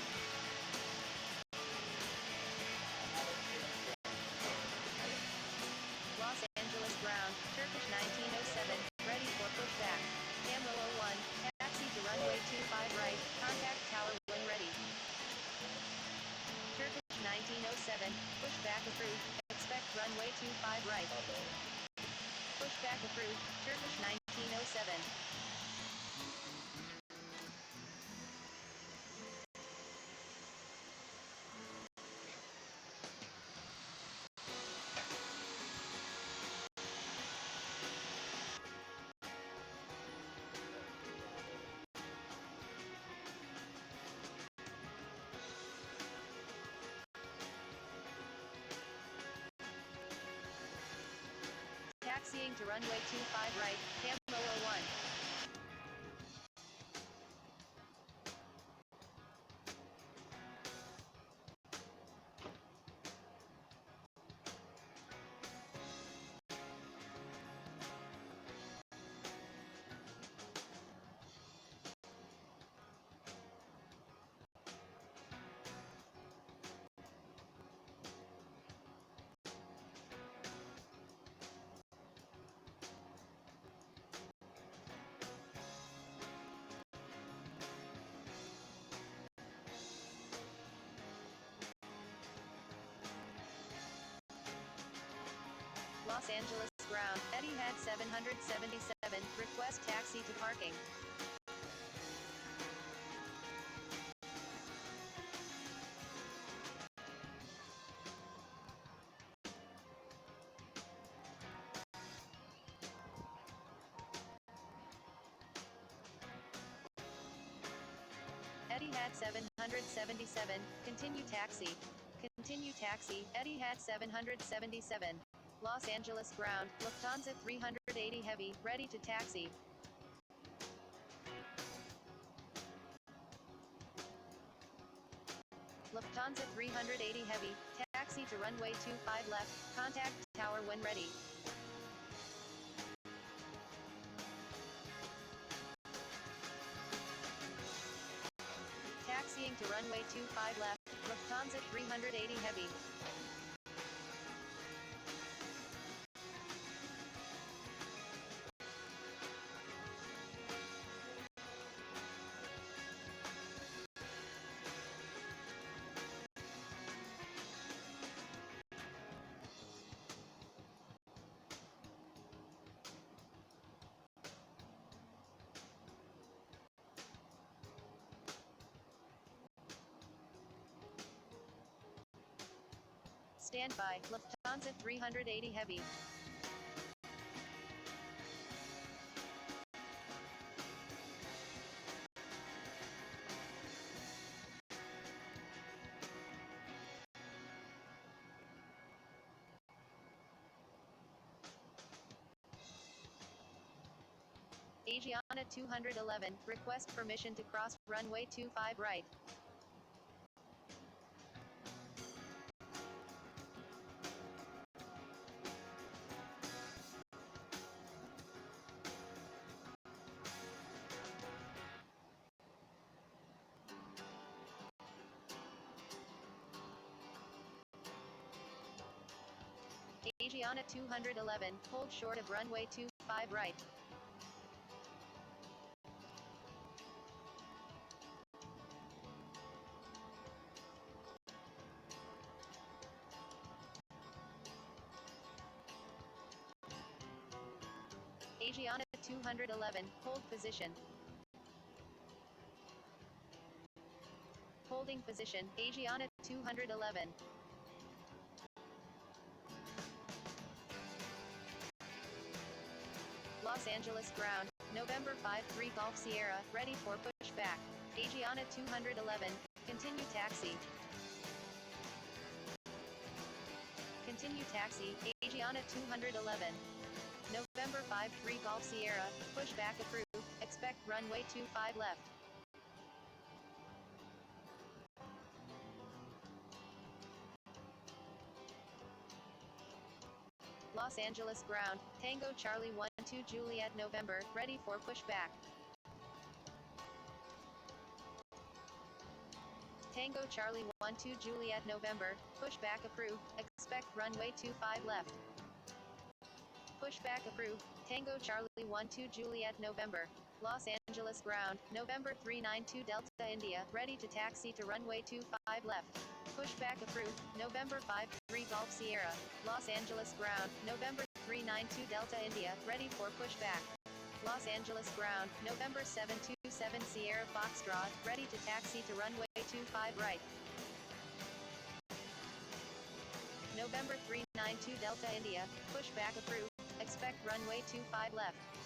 Los Angeles ground. Turkish 1907. Ready for pushback. Camo 01. Taxi to runway 25 right. Contact tower when ready. Turkish 1907. Pushback approved. Expect runway 25 right. Pushback approved, Turkish 1907. Taxiing to runway 25 right, Camo 01. Los Angeles ground, Etihad 777, request taxi to parking. Etihad 777, continue taxi. Continue taxi, Etihad 777. Los Angeles ground, Lufthansa 380 heavy, ready to taxi. Lufthansa 380 heavy, taxi to runway 25 left, contact tower when ready. Taxiing to runway 25 left, Lufthansa 380 heavy. Stand by, Lufthansa 380 heavy. Asiana 211, request permission to cross runway 25 right. Asiana 211, hold short of runway 25 right. Asiana 211, hold position. Holding position, Asiana 211. Los Angeles ground, November 5-3 Golf Sierra, ready for pushback. Asiana 211, continue taxi. Continue taxi, Asiana 211. November 5-3 Golf Sierra, pushback approved, expect runway 25 left. Los Angeles ground, Tango Charlie 12 Juliet November, ready for pushback. Tango Charlie 12 Juliet November, pushback approved, expect runway 25 left. Pushback approved, Tango Charlie 12 Juliet November. Los Angeles ground, November 392 Delta India, ready to taxi to runway 25 left. Pushback approved, November 5-3 Golf Sierra. Los Angeles ground, November 392 Delta India, ready for pushback. Los Angeles ground, November 727 Sierra Foxtrot, ready to taxi to runway 25 right. November 392 Delta India, pushback approved, expect runway 25 left.